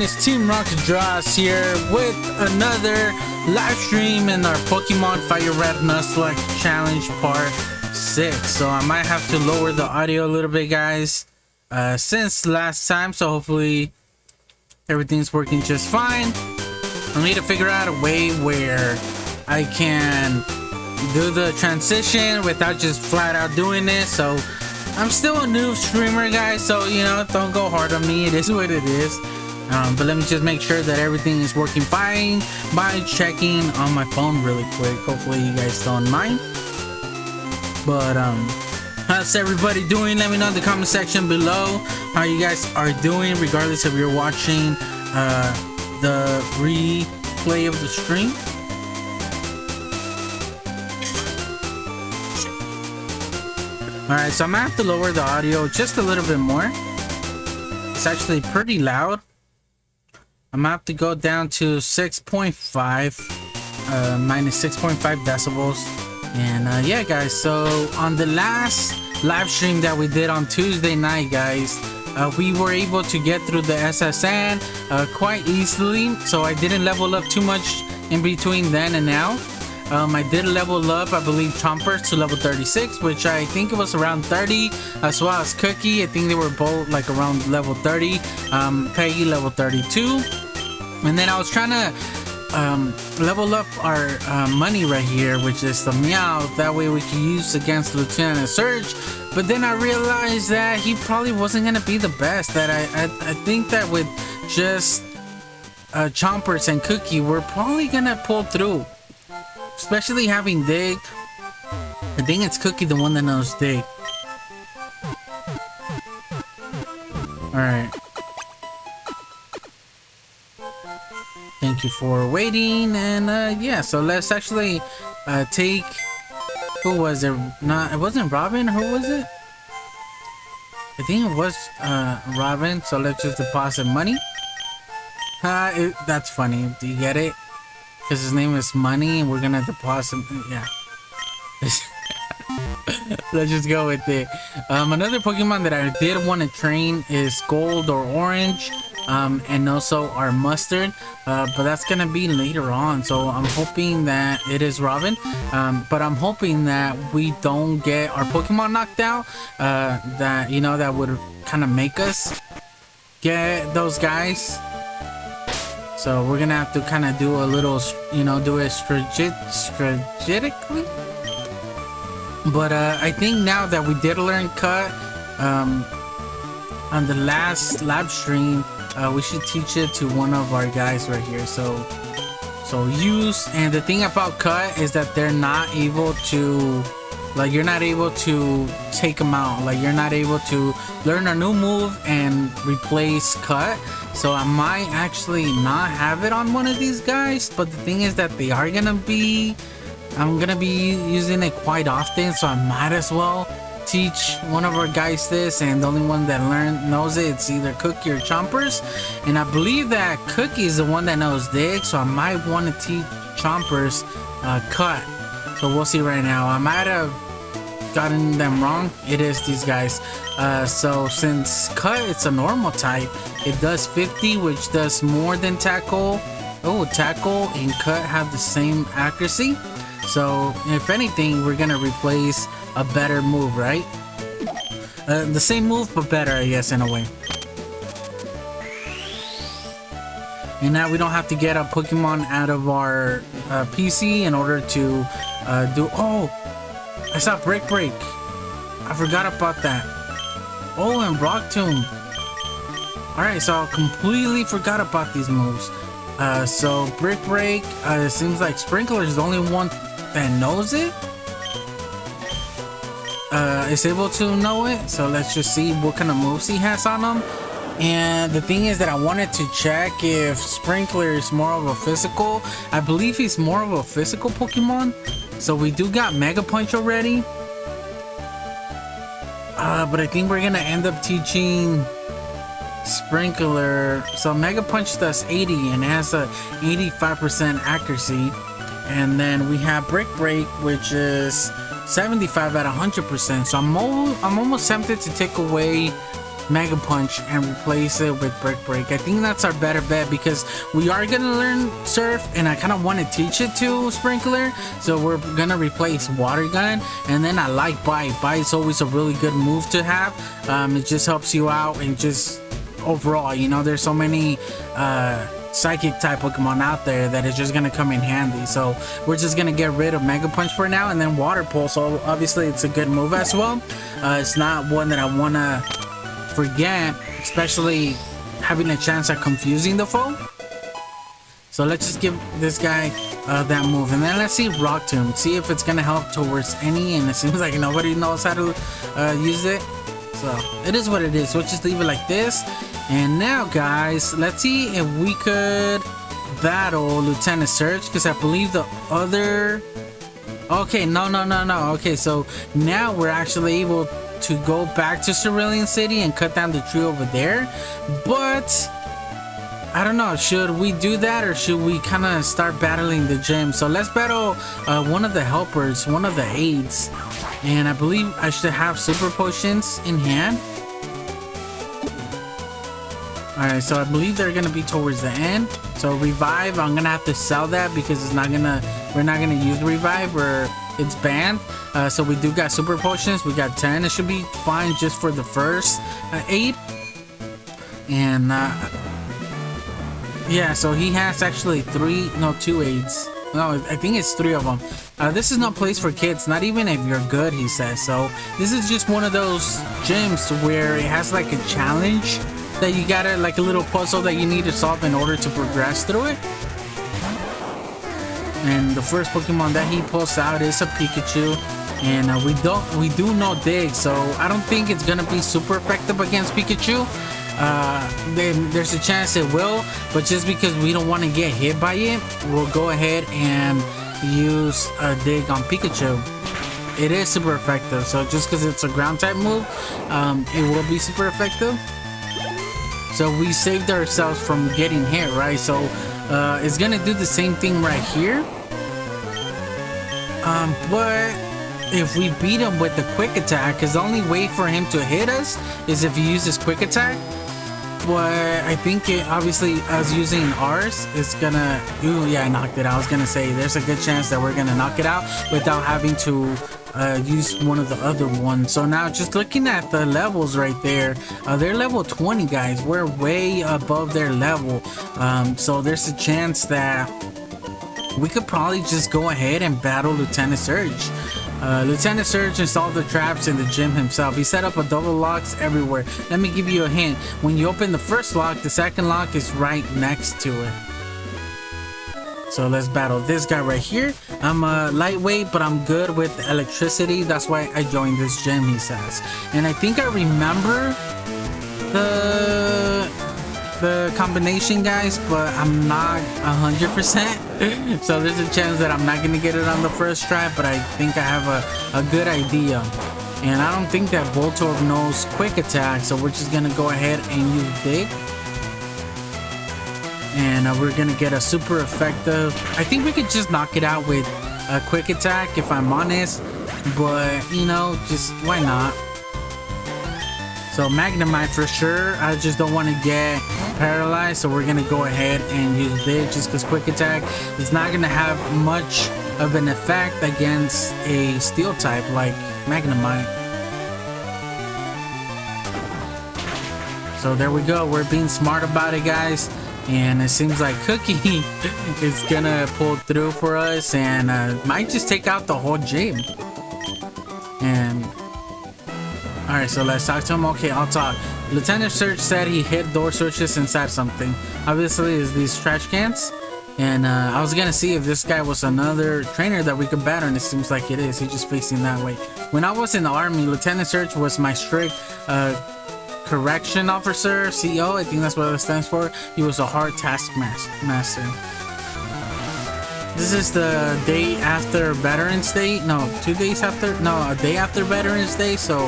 everyone, it's Team Rocket Draws here with another live stream in our Pokemon Fire Red Nuzlocke Challenge Part 6. So I might have to lower the audio a little bit, guys, since last time, so hopefully everything's working just fine. I need to figure out a way where I can do the transition without just flat out doing it. So I'm still a new streamer, guys, so you know, don't go hard on me. It is what it is. But let me just make sure that everything is working fine by checking on my phone really quick. Hopefully you guys don't mind. But how's everybody doing? Let me know in the comment section below how you guys are doing, regardless if you're watching the replay of the stream. Alright, so I'm gonna have to lower the audio just a little bit more. It's actually pretty loud. I'm gonna have to go down to 6.5 minus 6.5 decibels. And yeah, guys, so on the last live stream that we did on Tuesday night, guys, we were able to get through the SSN quite easily, so I didn't level up too much in between then and now. I did level up, I believe, Chompers to level 36, which I think it was around 30, as well as Cookie. I think they were both like around level 30, Peggy level 32. And then I was trying to level up our money right here, which is the Meow. That way we can use against Lieutenant Surge. But then I realized that he probably wasn't going to be the best. That I think that with just Chompers and Cookie, we're probably going to pull through. Especially having Dig. I think it's Cookie the one that knows Dig. Alright. Thank you for waiting. And yeah, so let's actually take... Who was it? It wasn't Robin. Who was it? I think it was Robin. So let's just deposit money. That's funny. Do you get it? Because his name is Money, and we're gonna deposit. Yeah. Let's just go with it. Another Pokemon that I did want to train is Gold or Orange, and also our Mustard. But that's gonna be later on. So I'm hoping that it is Robin. But I'm hoping that we don't get our Pokemon knocked out. That, you know, that would kind of make us get those guys. So we're gonna have to kind of do a little, you know, do it strategically. But I think now that we did learn Cut on the last live stream, we should teach it to one of our guys right here. So use, and the thing about Cut is that they're not able to, like, you're not able to take them out. Like, you're not able to learn a new move and replace Cut. So I might actually not have it on one of these guys, but the thing is that they are gonna be, I'm gonna be using it quite often, so I might as well teach one of our guys this, and the only one that knows it, it's either Cookie or Chompers. And I believe that Cookie is the one that knows Dig, so I might want to teach Chompers Cut. So we'll see right now. I might have gotten them wrong. It is these guys. So since Cut, it's a normal type, it does 50, which does more than Tackle. Oh, Tackle and Cut have the same accuracy. So if anything, we're gonna replace a better move, right? The same move, but better, I guess, in a way. And now we don't have to get a Pokemon out of our PC in order to do... Oh! I saw Brick Break. I forgot about that. Oh, and Rock Tomb. Alright, so I completely forgot about these moves. So Brick Break, it seems like Sprinkler is the only one that knows it. Is able to know it. So let's just see what kind of moves he has on him. And the thing is that I wanted to check if Sprinkler is more of a physical. I believe he's more of a physical Pokemon. So we do got Mega Punch already. But I think we're gonna end up teaching Sprinkler. So Mega Punch does 80 and has a 85% accuracy. And then we have Brick Break, which is 75 at 100%. So I'm almost tempted to take away Mega Punch and replace it with Brick Break. I think that's our better bet because we are gonna learn Surf, and I kind of want to teach it to Sprinkler. So we're gonna replace Water Gun, and then I like Bite. Bite is always a really good move to have. It just helps you out, and just overall, you know, there's so many psychic type Pokemon out there that is just gonna come in handy. So we're just gonna get rid of Mega Punch for now, and then Water Pulse. So obviously it's a good move as well. It's not one that I wanna forget, especially having a chance at confusing the foe. So let's just give this guy that move, and then let's see Rock Tomb, see if it's gonna help towards any, and it seems like nobody knows how to use it. So it is what it is. So we'll just leave it like this. And now, guys, let's see if we could battle Lieutenant Surge, because I believe the other... Okay, no. Okay, so now we're actually able to go back to Cerulean City and cut down the tree over there. But I don't know, should we do that, or should we kind of start battling the gym? So let's battle one of the helpers, one of the aides. And I believe I should have super potions in hand. Alright, so I believe they're gonna be towards the end. So revive, I'm gonna have to sell that because it's not gonna, we're not gonna use revive, or it's banned. So we do got super potions. We got 10. It should be fine just for the first aid. And yeah, so he has actually 2 aids. No, I think it's 3 of them. This is no place for kids, not even if you're good, he says. So this is just one of those gyms where it has like a challenge that you gotta, like a little puzzle that you need to solve in order to progress through it. And the first Pokemon that he pulls out is a Pikachu, and we do know Dig, so I don't think it's gonna be super effective against Pikachu. Then there's a chance it will, but just because we don't want to get hit by it, we'll go ahead and use a Dig on Pikachu. It is super effective, so just because it's a ground type move, it will be super effective. So we saved ourselves from getting hit, right? So it's gonna do the same thing right here. But if we beat him with the quick attack, because the only way for him to hit us is if he uses quick attack. But I think it, obviously, as using ours, it's gonna... Ooh, yeah, I knocked it out. I was gonna say, there's a good chance that we're gonna knock it out without having to use one of the other ones. So now, just looking at the levels right there, they're level 20, guys. We're way above their level. So there's a chance that we could probably just go ahead and battle Lieutenant Surge. Lieutenant Surge installed the traps in the gym himself. He set up a double locks everywhere. Let me give you a hint. When you open the first lock, the second lock is right next to it. So let's battle this guy right here. I'm a lightweight, but I'm good with electricity. That's why I joined this gym, he says. And I think I remember the combination, guys, but I'm not 100%. So there's a chance that I'm not gonna get it on the first try, but I think I have a good idea. And I don't think that Voltorb knows quick attack, so we're just gonna go ahead and use Dig. And we're gonna get a super effective... I think we could just knock it out with a quick attack, if I'm honest. But, you know, just why not? So Magnemite for sure. I just don't want to get paralyzed, so we're gonna go ahead and use Dig, just because quick attack is not gonna have much of an effect against a steel type like Magnemite. So there we go. We're being smart about it, guys, and it seems like Cookie is gonna pull through for us and might just take out the whole gym. And alright, so let's talk to him. Okay, I'll talk. Lieutenant Surge said he hid door switches inside something. Obviously, it's these trash cans. And I was gonna see if this guy was another trainer that we could battle, and it seems like it is. He's just facing that way. When I was in the army, Lieutenant Surge was my strict correction officer, CO. I think that's what it stands for. He was a hard taskmaster. This is the day after Veterans Day. No, 2 days after. No, a day after Veterans Day. So,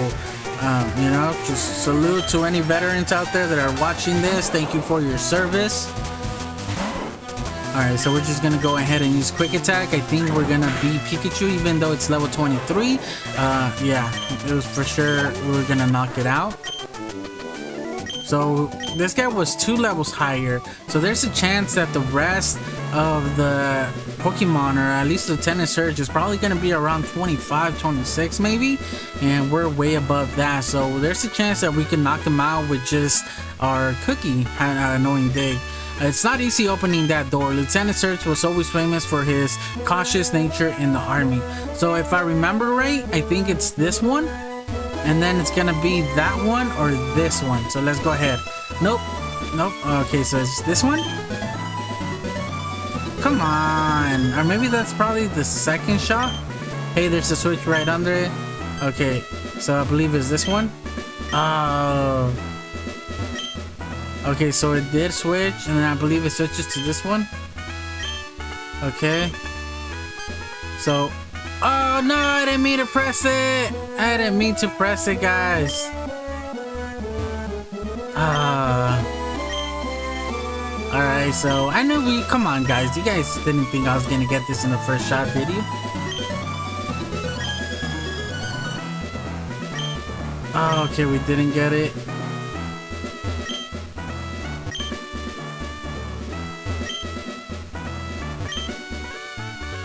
you know, just salute to any veterans out there that are watching this. Thank you for your service. Alright, so we're just gonna go ahead and use quick attack. I think we're gonna beat Pikachu, even though it's level 23. Yeah, it was for sure we were gonna knock it out. So this guy was 2 levels higher. So there's a chance that the rest of the Pokemon, or at least Lieutenant Surge, is probably going to be around 25, 26 maybe. And we're way above that. So there's a chance that we can knock him out with just our cookie annoying dig. It's not easy opening that door. Lieutenant Surge was always famous for his cautious nature in the army. So if I remember right, I think it's this one. And then it's gonna be that one or this one. So let's go ahead. Nope. Nope. Okay, so it's this one. Come on. Or maybe that's probably the second shot. Hey, there's a switch right under it. Okay, so I believe it's this one. Oh. Okay, so it did switch, and then I believe it switches to this one. Okay. So, oh no, I didn't mean to press it. I didn't mean to press it, guys. Alright, so I knew come on, guys. You guys didn't think I was gonna get this in the first shot, did you? Oh, okay, we didn't get it.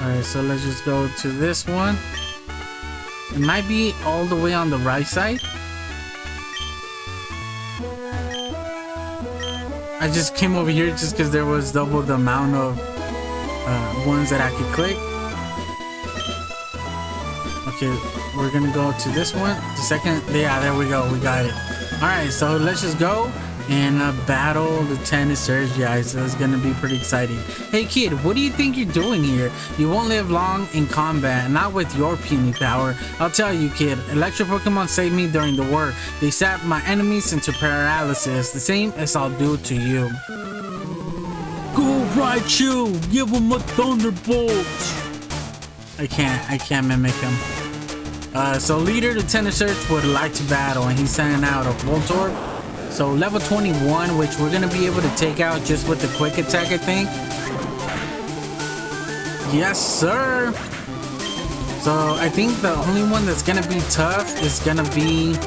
Alright, so let's just go to this one. It might be all the way on the right side. I just came over here just because there was double the amount of ones that I could click. Okay, we're gonna go to this one. The second, yeah, there we go, we got it. Alright, so let's just go and battle Lieutenant Surge, guys. So it's gonna be pretty exciting. Hey kid, what do you think you're doing here? You won't live long in combat, not with your puny power. I'll tell you, kid, electric Pokemon saved me during the war. They sapped my enemies into paralysis, the same as I'll do to you. Go Raichu, give him a thunderbolt. I can't mimic him. So leader Lieutenant Surge would like to battle, and he's sending out a Voltorb. So level 21, which we're gonna be able to take out just with the quick attack, I think. Yes, sir. So I think the only one that's gonna be tough is gonna be,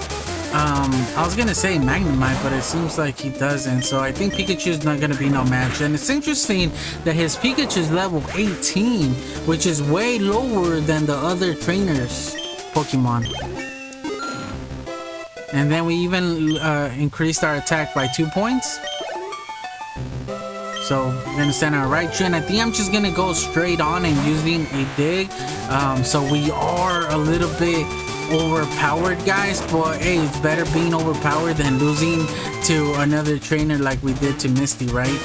I was gonna say Magnemite, but it seems like he doesn't. So I think Pikachu's not gonna be no match. And it's interesting that his Pikachu's level 18, which is way lower than the other trainers' Pokemon. And then we even increased our attack by 2 points. So we're gonna send our Raichu, and I think I'm just gonna go straight on and using a dig. So we are a little bit overpowered, guys, but hey, it's better being overpowered than losing to another trainer like we did to Misty, right?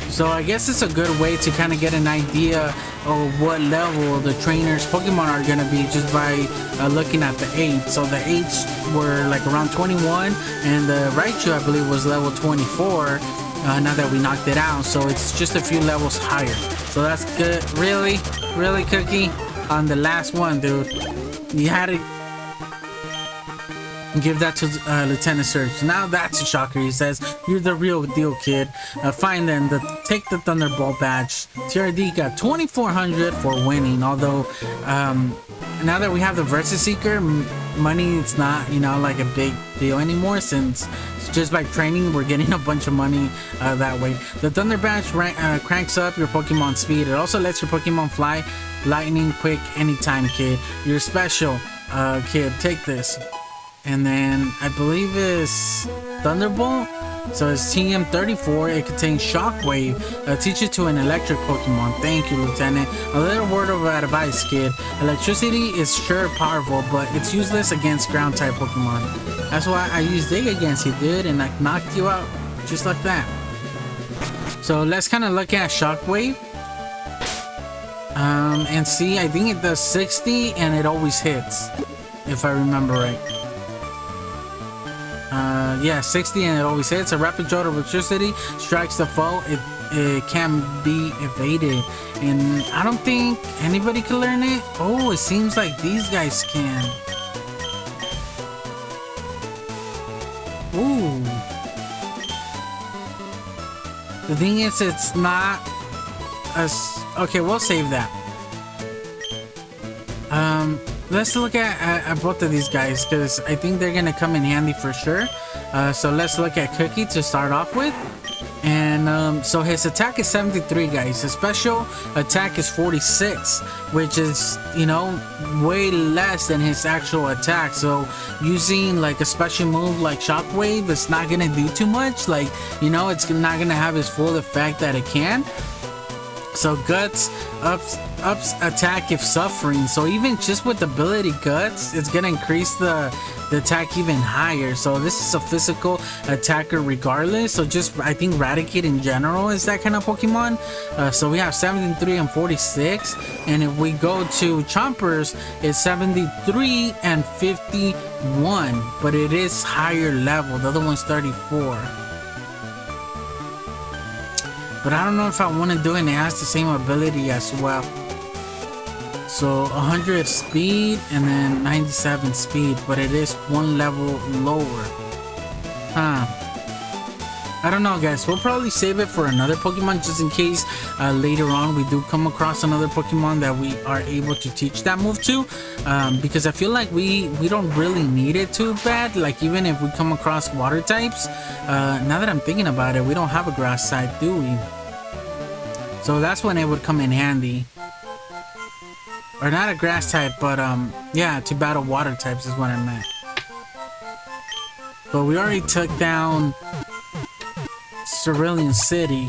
So I guess it's a good way to kind of get an idea of what level the trainers Pokemon are gonna be just by looking at the 8. So the 8s were like around 21, and the Raichu I believe was level 24 now that we knocked it out. So it's just a few levels higher. So that's good. Really Cookie, on the last one, dude, you had to give that to Lieutenant Surge. Now that's a shocker. He says, you're the real deal, kid. Fine then, take the Thunderbolt badge. TRD got 2,400 for winning. Although now that we have the Versus Seeker, money, it's not, you know, like a big deal anymore, since just by training we're getting a bunch of money that way. The Thunder badge cranks up your Pokemon speed. It also lets your Pokemon fly lightning quick anytime, kid. You're special, kid. Take this. And then I believe it's Thunderbolt. So it's TM34. It contains Shockwave. Teach it to an electric Pokemon. Thank you, Lieutenant. A little word of advice, kid. Electricity is sure powerful, but it's useless against ground type Pokemon. That's why I used Dig against you, dude, and I knocked you out just like that. So let's kind of look at Shockwave. And see, I think it does 60 and it always hits, if I remember right. Yeah, 60 and it always hits. A rapid jolt of electricity strikes the foe. It can be evaded, and I don't think anybody can learn it. Oh, it seems like these guys can. Ooh. The thing is, it's not as okay. We'll save that. let's look at both of these guys because I think they're gonna come in handy for sure. So let's look at Cookie to start off with. And so his attack is 73, guys. His special attack is 46, which is, you know, way less than his actual attack. So using like a special move like Shockwave, it's not gonna do too much. Like, you know, it's not gonna have his full effect that it can. So Guts ups attack if suffering. So even just with ability Guts, it's gonna increase the attack even higher. So this is a physical attacker regardless. So just I think Raticate in general is that kind of Pokemon. So we have 73 and 46, and if we go to Chompers, it's 73 and 51, but it is higher level. The other one's 34. But I don't know if I want to do it, and it has the same ability as well. So 100 speed and then 97 speed, but it is one level lower. I don't know, guys. We'll probably save it for another Pokemon just in case later on we do come across another Pokemon that we are able to teach that move to. Because I feel like we don't really need it too bad. Like even if we come across water types, now that I'm thinking about it, we don't have a grass type, do we? So that's when it would come in handy. Or not a grass type, but yeah, to battle water types is what I meant. But we already took down Cerulean City.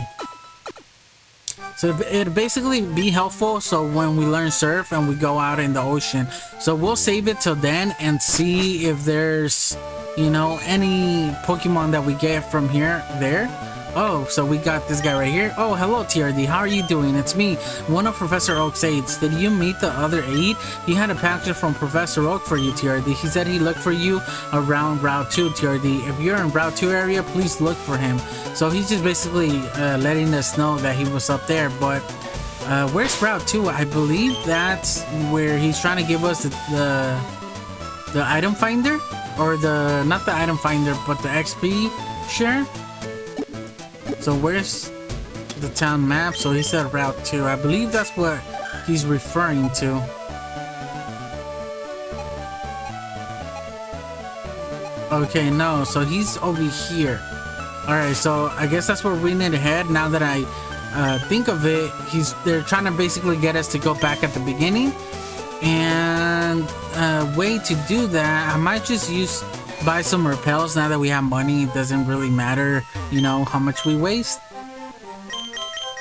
So it'd basically be helpful so when we learn Surf and we go out in the ocean. So we'll save it till then and see if there's, you know, any Pokemon that we get from there. Oh, so we got this guy right here. Oh, hello TRD, how are you doing? It's me, one of Professor Oak's aides. Did you meet the other aide? He had a package from Professor Oak for you, TRD. He said he looked for you around Route 2, TRD. If you're in Route 2 area, please look for him. So he's just basically letting us know that he was up there. But where's Route 2? I believe that's where he's trying to give us the item finder, or not the item finder, but the XP share. So where's the town map? So he said Route 2. I believe that's what he's referring to. Okay, no, so he's over here. Alright, so I guess that's where we need to head. Now that I think of it, they're trying to basically get us to go back at the beginning. And a way to do that, I might just buy some repels. Now that we have money, it doesn't really matter, you know, how much we waste.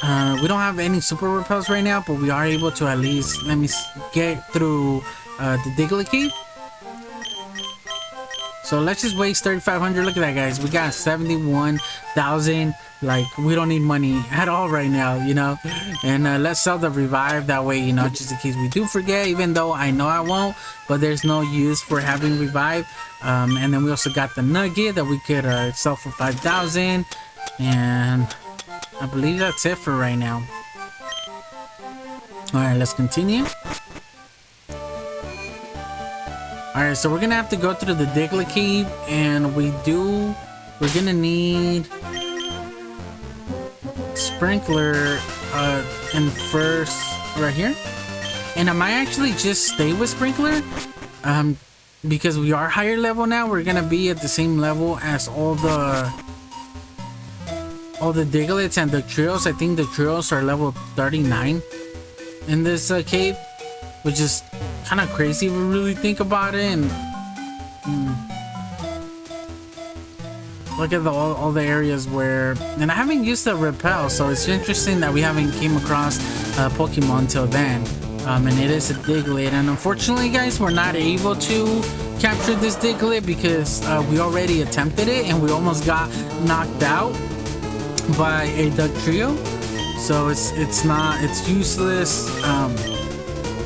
We don't have any super repels right now, but we are able to at least let me get through the Diglett Cave. So let's just waste 3,500. Look at that, guys. We got 71,000. Like, we don't need money at all right now, you know. And let's sell the revive that way, you know, just in case we do forget, even though I know I won't, but there's no use for having revive. And then we also got the nugget that we could sell for 5,000. And I believe that's it for right now. All right, let's continue. Alright, so we're gonna have to go through the Diglett Cave, and we're gonna need Sprinkler in first right here. And I might actually just stay with Sprinkler because we are higher level now. We're gonna be at the same level as all the Digletts and the Trios. I think the Trios are level 39 in this cave, which is kind of crazy if we really think about it. And look at all the areas where, and I haven't used the repel, so it's interesting that we haven't came across Pokemon till then. And it is a Diglett, and unfortunately, guys, we're not able to capture this Diglett because we already attempted it and we almost got knocked out by a Dugtrio. So it's useless.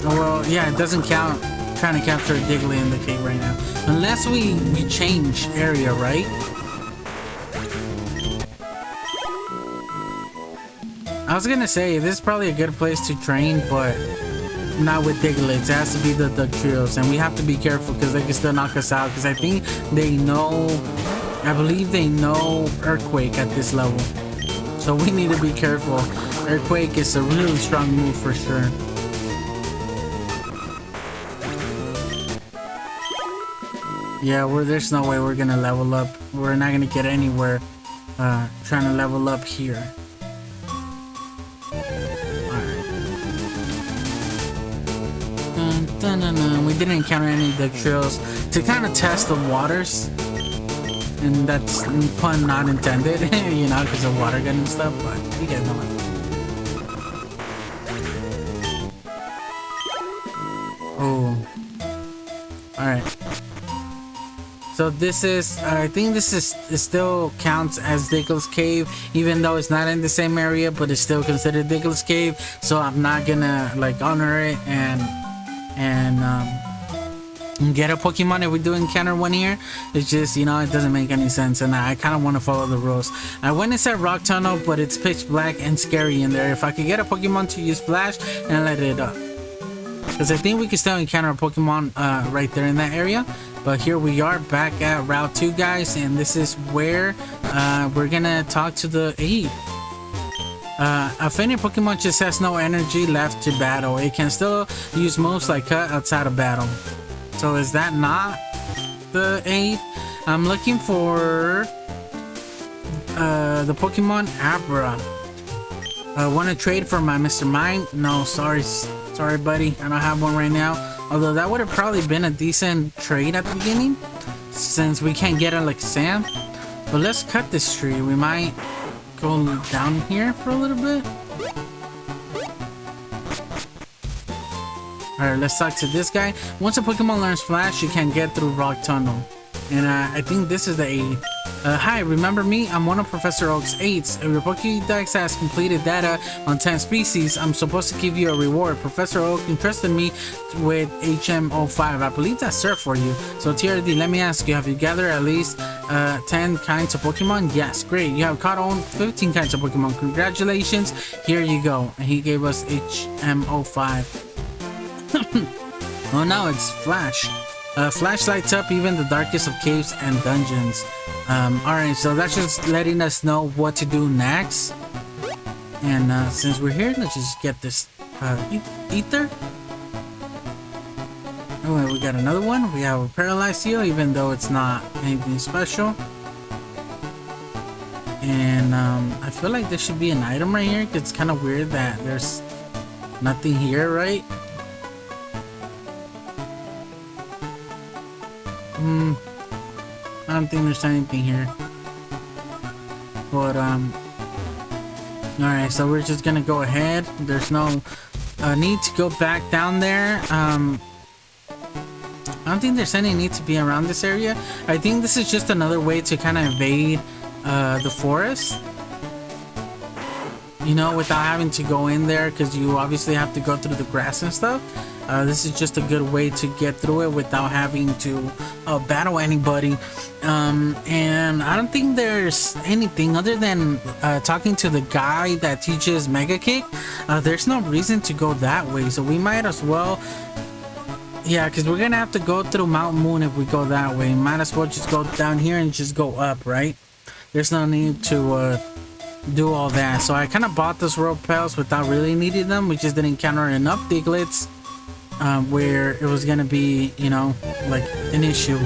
Well, yeah, it doesn't count trying to capture a Diglett in the cave right now. Unless we change area, right? I was gonna say, this is probably a good place to train, but not with Digletts. It has to be the Dugtrios, and we have to be careful because they can still knock us out, because I think they know, I believe they know Earthquake at this level. So we need to be careful. Earthquake is a really strong move for sure. Yeah, there's no way we're gonna level up. We're not gonna get anywhere trying to level up here. We didn't encounter any Duck Trails to kind of test the waters, and that's pun not intended, you know, because of water gun and stuff, but you guys know it. Oh, alright. So this is, I think this is, it still counts as Diggle's Cave, even though it's not in the same area, but it's still considered Diggle's Cave, so I'm not gonna like honor it and get a Pokemon if we do encounter one here. It's just, you know, it doesn't make any sense, and I kind of want to follow the rules. I went inside Rock Tunnel, but it's pitch black and scary in there. If I could get a Pokemon to use Flash and let it up, because I think we can still encounter a Pokemon right there in that area. But here we are back at Route 2, guys, and this is where we're gonna talk to the aide. A fainted Pokemon just has no energy left to battle. It can still use moves like Cut outside of battle. So is that not the aide? I'm looking for the Pokemon Abra. Want to trade for my Mr. Mime? No, sorry, buddy. I don't have one right now. Although that would have probably been a decent trade at the beginning, since we can't get it like Sam. But let's cut this tree. We might go down here for a little bit. Alright, let's talk to this guy. Once a Pokemon learns Flash, you can get through Rock Tunnel. And I think this is the aide. Hi, remember me? I'm one of Professor Oak's aides. If your Pokédex has completed data on 10 species, I'm supposed to give you a reward. Professor Oak entrusted me with HM05. I believe that's Sir for you. So TRD, let me ask you, have you gathered at least 10 kinds of Pokemon? Yes, great. You have caught on 15 kinds of Pokemon. Congratulations. Here you go. And he gave us HM05. Oh no, it's Flash. Flash lights up even the darkest of caves and dungeons. Alright, so that's just letting us know what to do next. And since we're here, let's just get this ether. Oh, we got another one. We have a paralyzed seal, even though it's not anything special. And I feel like there should be an item right here. It's kind of weird that there's nothing here, right? I don't think there's anything here. But alright, so we're just gonna go ahead. There's no need to go back down there. I don't think there's any need to be around this area. I think this is just another way to kind of invade the forest, you know, without having to go in there, because you obviously have to go through the grass and stuff. This is just a good way to get through it without having to battle anybody. And I don't think there's anything other than talking to the guy that teaches Mega Kick. There's no reason to go that way, so we might as well. Yeah, because we're gonna have to go through Mount Moon if we go that way. Might as well just go down here and just go up, right? There's no need to do all that. So I kind of bought those repels without really needing them. We just didn't encounter enough Diglets where it was gonna be, you know, like an issue.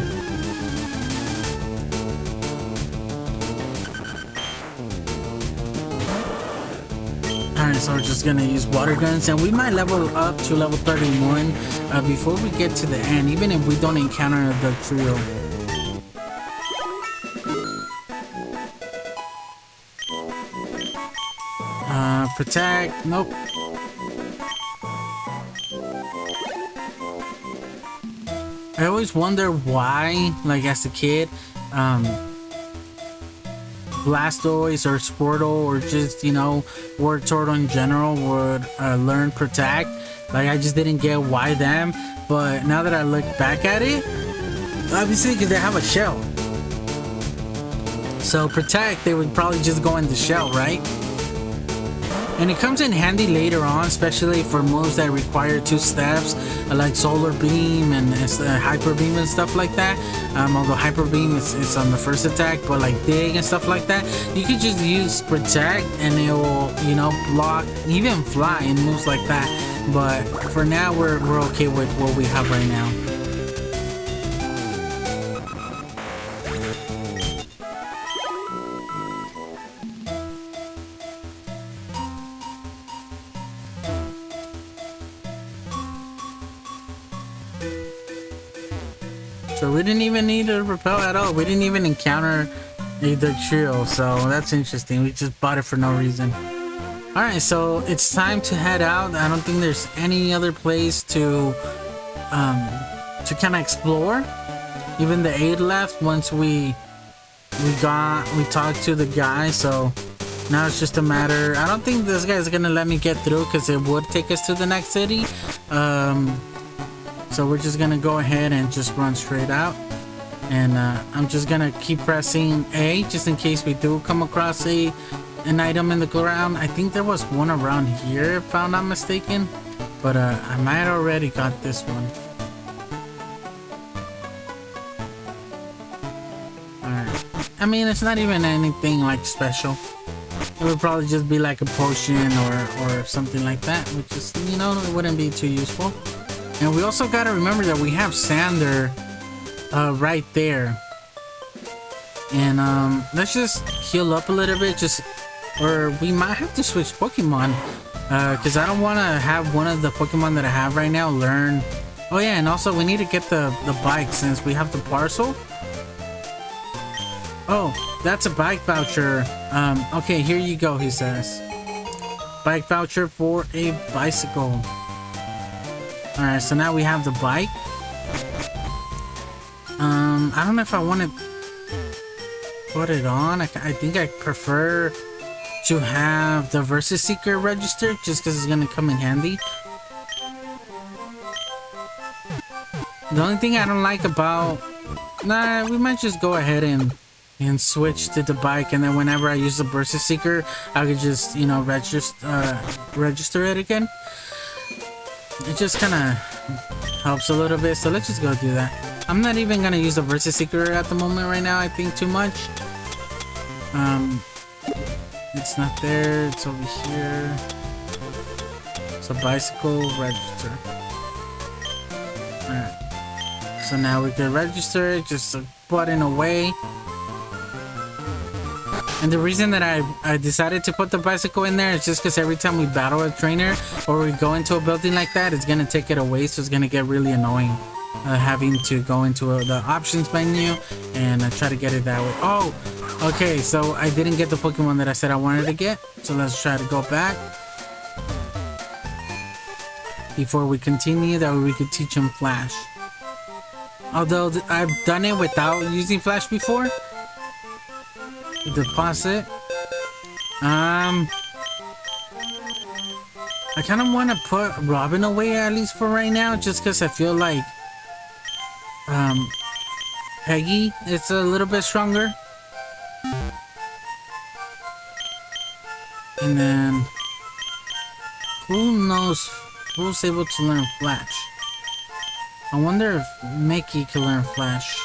Alright, so we're just gonna use water guns, and we might level up to level 31 before we get to the end, even if we don't encounter the trio. Protect, nope. I always wonder why, like as a kid, Blastoise or Squirtle or just, you know, Wartortle in general would learn Protect. Like, I just didn't get why them, but now that I look back at it, obviously because they have a shell. So Protect, they would probably just go in the shell, right? And it comes in handy later on, especially for moves that require 2 steps, like Solar Beam and Hyper Beam and stuff like that. Although Hyper Beam is on the first attack, but like Dig and stuff like that, you could just use Protect and it will, you know, block, even fly and moves like that. But for now, we're okay with what we have right now. So we didn't even need to repel at all. We didn't even encounter the trio, so that's interesting. We just bought it for no reason. Alright, so it's time to head out. I don't think there's any other place to kind of explore. Even the aid left once we talked to the guy, so now it's just a matter. I don't think this guy's gonna let me get through because it would take us to the next city. So we're just gonna go ahead and just run straight out, and I'm just gonna keep pressing A just in case we do come across an item in the ground. I think there was one around here if I'm not mistaken, but I might already got this one. Alright, I mean, it's not even anything like special. It would probably just be like a potion or something like that, which is, you know, it wouldn't be too useful. And we also got to remember that we have Sander right there. And let's just heal up a little bit, or we might have to switch Pokemon, because I don't want to have one of the Pokemon that I have right now learn. Oh yeah, and also we need to get the bike since we have the parcel. Oh, that's a bike voucher. Okay, here you go, he says. Bike voucher for a bicycle. Alright, so now we have the bike. I don't know if I want to put it on. I think I prefer to have the Versus Seeker registered just because it's going to come in handy. The only thing I don't like about... Nah, we might just go ahead and switch to the bike, and then whenever I use the Versus Seeker, I could just, you know, register it again. It just kind of helps a little bit, so let's just go do that. I'm not even gonna use the Versus Seeker at the moment right now, I think too much. It's not there, it's over here. So bicycle, register. Alright. So now we can register it, just a button away. And the reason that I decided to put the bicycle in there is just because every time we battle a trainer or we go into a building like that, it's gonna take it away, so it's gonna get really annoying having to go into the options menu and try to get it that way. Oh, okay, so I didn't get the Pokemon that I said I wanted to get, so let's try to go back before we continue. That way we could teach him Flash. Although I've done it without using Flash before. Deposit. I kind of want to put Robin away at least for right now, just because I feel like Peggy is a little bit stronger. And then who knows who's able to learn Flash? I wonder if Mickey can learn Flash.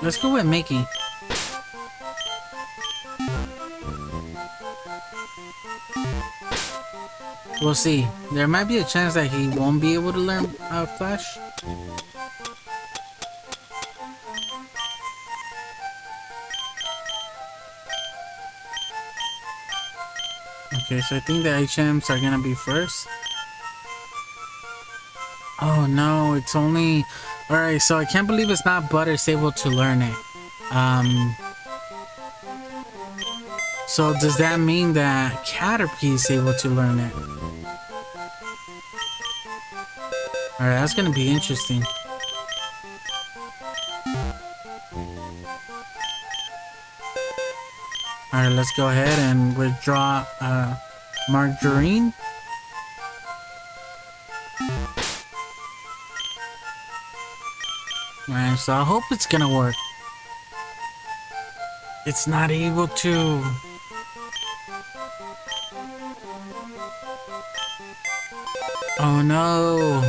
Let's go with Mickey. We'll see. There might be a chance that he won't be able to learn Flash. Okay, so I think the HMs are gonna be first. Oh no, it's only... Alright, so I can't believe it's not Butters able to learn it. So does that mean that Caterpie is able to learn it? Alright, that's gonna be interesting. Alright, let's go ahead and withdraw Margarine. Alright, so I hope it's gonna work. It's not able to. Oh no.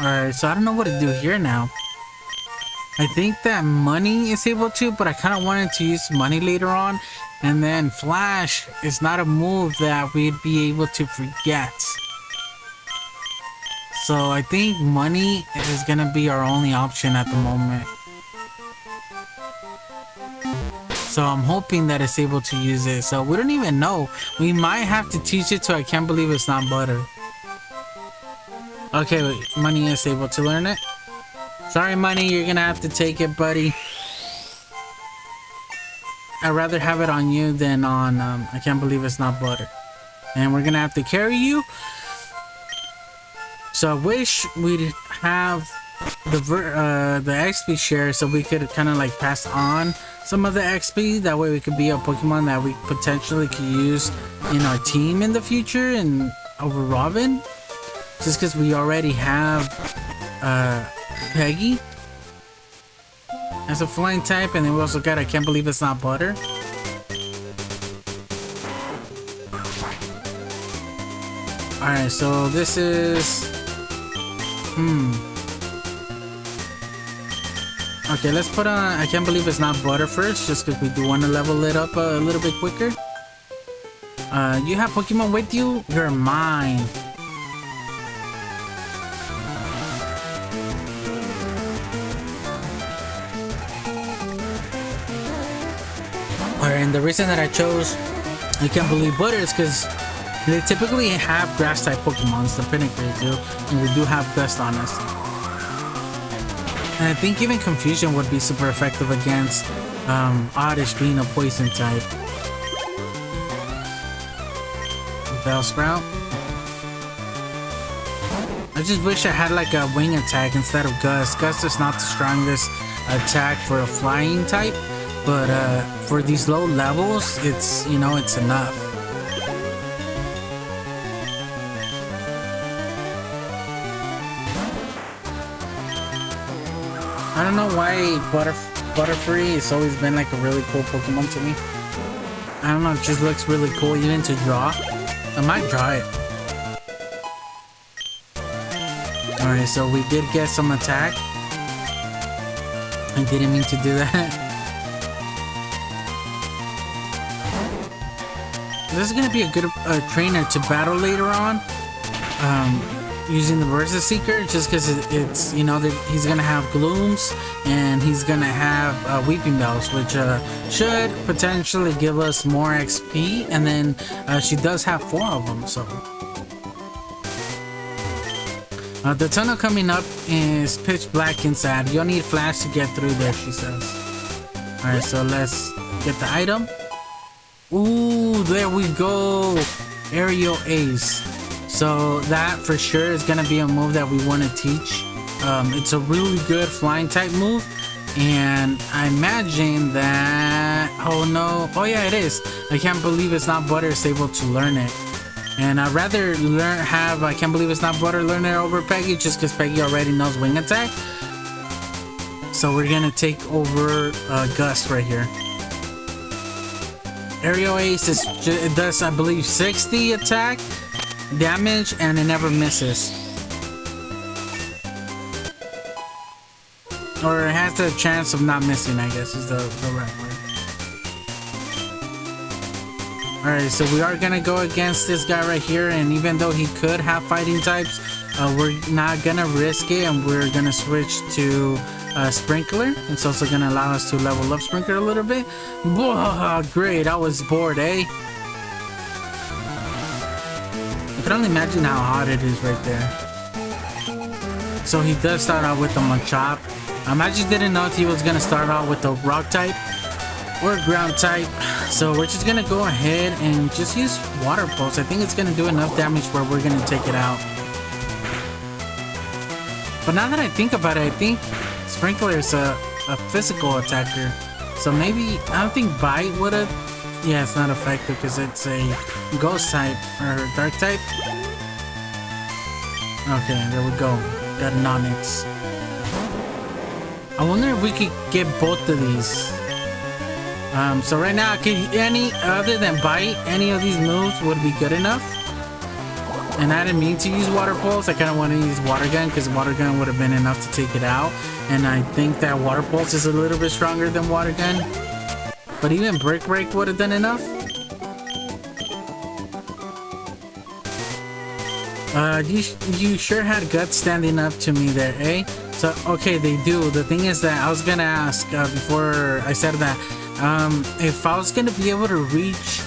Alright, so I don't know what to do here now. I think that Money is able to, but I kind of wanted to use Money later on. And then Flash is not a move that we'd be able to forget. So I think Money is gonna be our only option at the moment. So So I'm hoping that it's able to use it. So we don't even know. We might have to teach it to I can't believe it's not butter. Okay, wait. Money is able to learn it. Sorry, Money, you're gonna have to take it, buddy. I'd rather have it on you than on I can't believe it's not butter. And we're gonna have to carry you. So I wish we'd have the XP share so we could kind of like pass on some of the XP. That way we could be a Pokemon that we potentially could use in our team in the future and over Robin. Just because we already have Peggy as a flying type, and then we also got I can't believe it's not butter. Alright, so this is okay, let's put on I can't believe it's not butter first, just because we do want to level it up a little bit quicker. You have Pokemon with you? You're mine. And the reason that I chose I can't believe butter is because they typically have grass type Pokemons, the Pinnacles do, and we do have Gust on us. And I think even Confusion would be super effective against Oddish being a poison type. Bellsprout. I just wish I had like a wing attack instead of Gust. Gust is not the strongest attack for a flying type. But for these low levels, it's, you know, it's enough. I don't know why Butterfree has always been like a really cool Pokemon to me. I don't know, it just looks really cool even to draw. I might draw it. Alright, so we did get some attack. I didn't mean to do that. This is gonna be a good trainer to battle later on, using the Versus Seeker, just because it's, you know, that he's gonna have Glooms and he's gonna have Weeping Bells, which should potentially give us more XP, and then she does have 4 of them. So the tunnel coming up is pitch black inside. You'll need flash to get through there, she says. All right, so let's get the item. Ooh, there we go. Aerial Ace. So that for sure is gonna be a move that we want to teach. It's a really good flying type move, and I imagine that, oh no, oh yeah, it is. I can't believe it's not butter is able to learn it, and I'd rather have I can't believe it's not butter learn it over Peggy, just because Peggy already knows wing attack. So we're gonna take over Gust right here. Aerial Ace is it does, I believe, 60 attack damage, and it never misses. Or it has the chance of not missing, I guess is the right word. Alright, so we are gonna go against this guy right here, and even though he could have fighting types, we're not gonna risk it, and we're gonna switch to Sprinkler. It's also gonna allow us to level up Sprinkler a little bit. Whoa, great, I was bored, eh? I can only imagine how hot it is right there. So he does start out with the Machop. I just didn't know if he was gonna start out with the rock type or ground type. So we're just gonna go ahead and just use Water Pulse. I think it's gonna do enough damage where we're gonna take it out. But now that I think about it, I think Sprinkler is a physical attacker. So maybe, I don't think Bite would have. Yeah, it's not effective because it's a Ghost type or Dark type. Okay, there we go. Got an Onyx. I wonder if we could get both of these. So right now, any other than Bite, any of these moves would be good enough. And I didn't mean to use Water Pulse. I kind of want to use Water Gun because Water Gun would have been enough to take it out. And I think that Water Pulse is a little bit stronger than Water Gun. But even Brick Break would have done enough. You sure had guts standing up to me there, eh? So, okay, they do. The thing is that I was gonna ask before I said that, if I was gonna be able to reach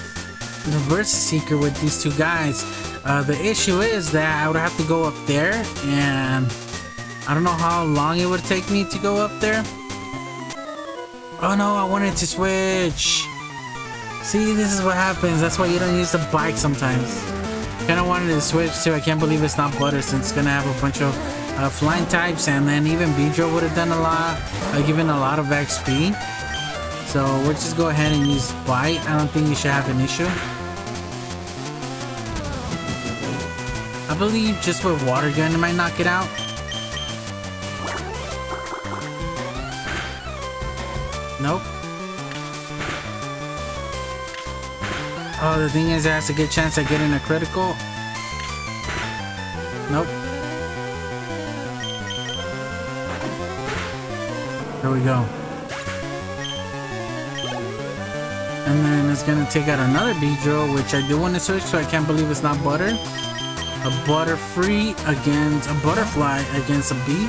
the Versus Seeker with these two guys, the issue is that I would have to go up there, and I don't know how long it would take me to go up there. Oh no, I wanted to switch. See, this is what happens. That's why you don't use the bike sometimes. Kinda wanted to switch to I Can't Believe It's Not Butter, since it's gonna have a bunch of flying types, and then even Beedrill would have done a lot, given a lot of XP. So we'll just go ahead and use Bite. I don't think you should have an issue. I believe just with Water Gun it might knock it out. Nope. Oh, the thing is, it has a good chance of getting a critical. Nope. There we go. And then it's gonna take out another Beedrill, which I do want to switch, so I Can't Believe It's Not Butter. A Butterfree against a Butterfly against a bee.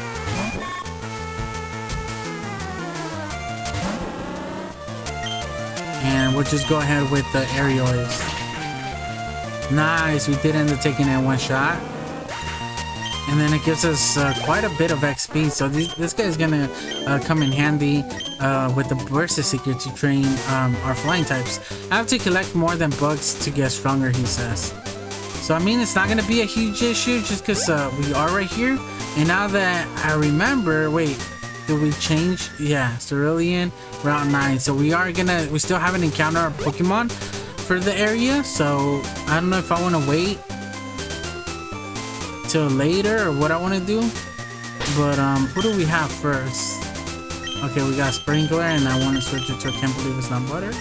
And we'll just go ahead with the Aerials. Nice, we did end up taking it in one shot. And then it gives us quite a bit of XP, so this guy is gonna come in handy with the Versus Seeker to train our flying types. I have to collect more than bugs to get stronger, he says. So I mean, it's not gonna be a huge issue just because we are right here. And now that I remember, wait, did we change? Yeah, Cerulean, Route 9. So we still haven't encountered our Pokemon for the area. So I don't know if I want to wait till later or what I want to do. But who do we have first? Okay, we got Sprinkler, and I want to switch it to I Can't Believe It's Not Butter.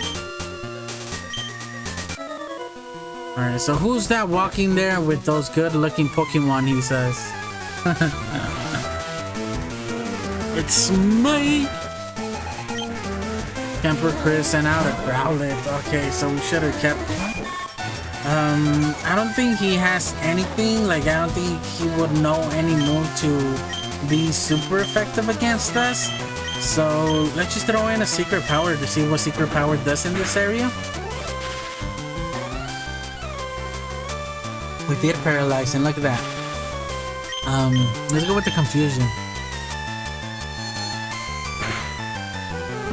Alright, so who's that walking there with those good looking Pokemon, he says. It's me! Kemper Chris sent out a Growlithe. Okay, so we should have kept... I don't think he has anything. Like, I don't think he would know any move to be super effective against us. So let's just throw in a Secret Power to see what Secret Power does in this area. We did Paralyze, and look at that. Let's go with the Confusion.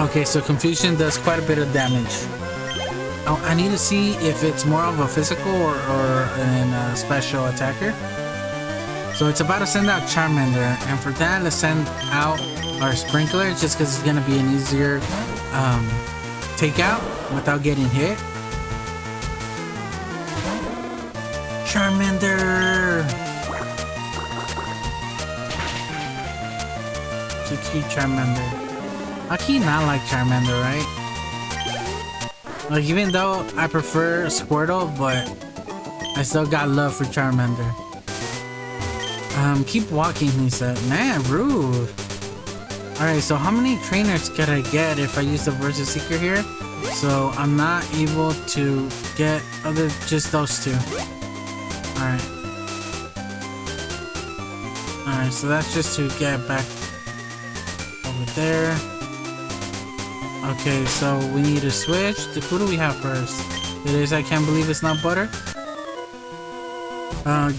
Okay, so Confusion does quite a bit of damage. Oh, I need to see if it's more of a physical or a special attacker. So it's about to send out Charmander, and for that, let's send out our Sprinkler, just because it's gonna be an easier takeout without getting hit. Charmander! Kiki Charmander. How can you not like Charmander, right? Like, even though I prefer Squirtle, but I still got love for Charmander. Keep walking, he said. Man, rude. Alright, so how many trainers could I get if I use the Versus Seeker here? So I'm not able to get just those two. Alright. Alright, so that's just to get back over there. Okay, so we need to switch. Who do we have first? It is I Can't Believe It's Not Butter.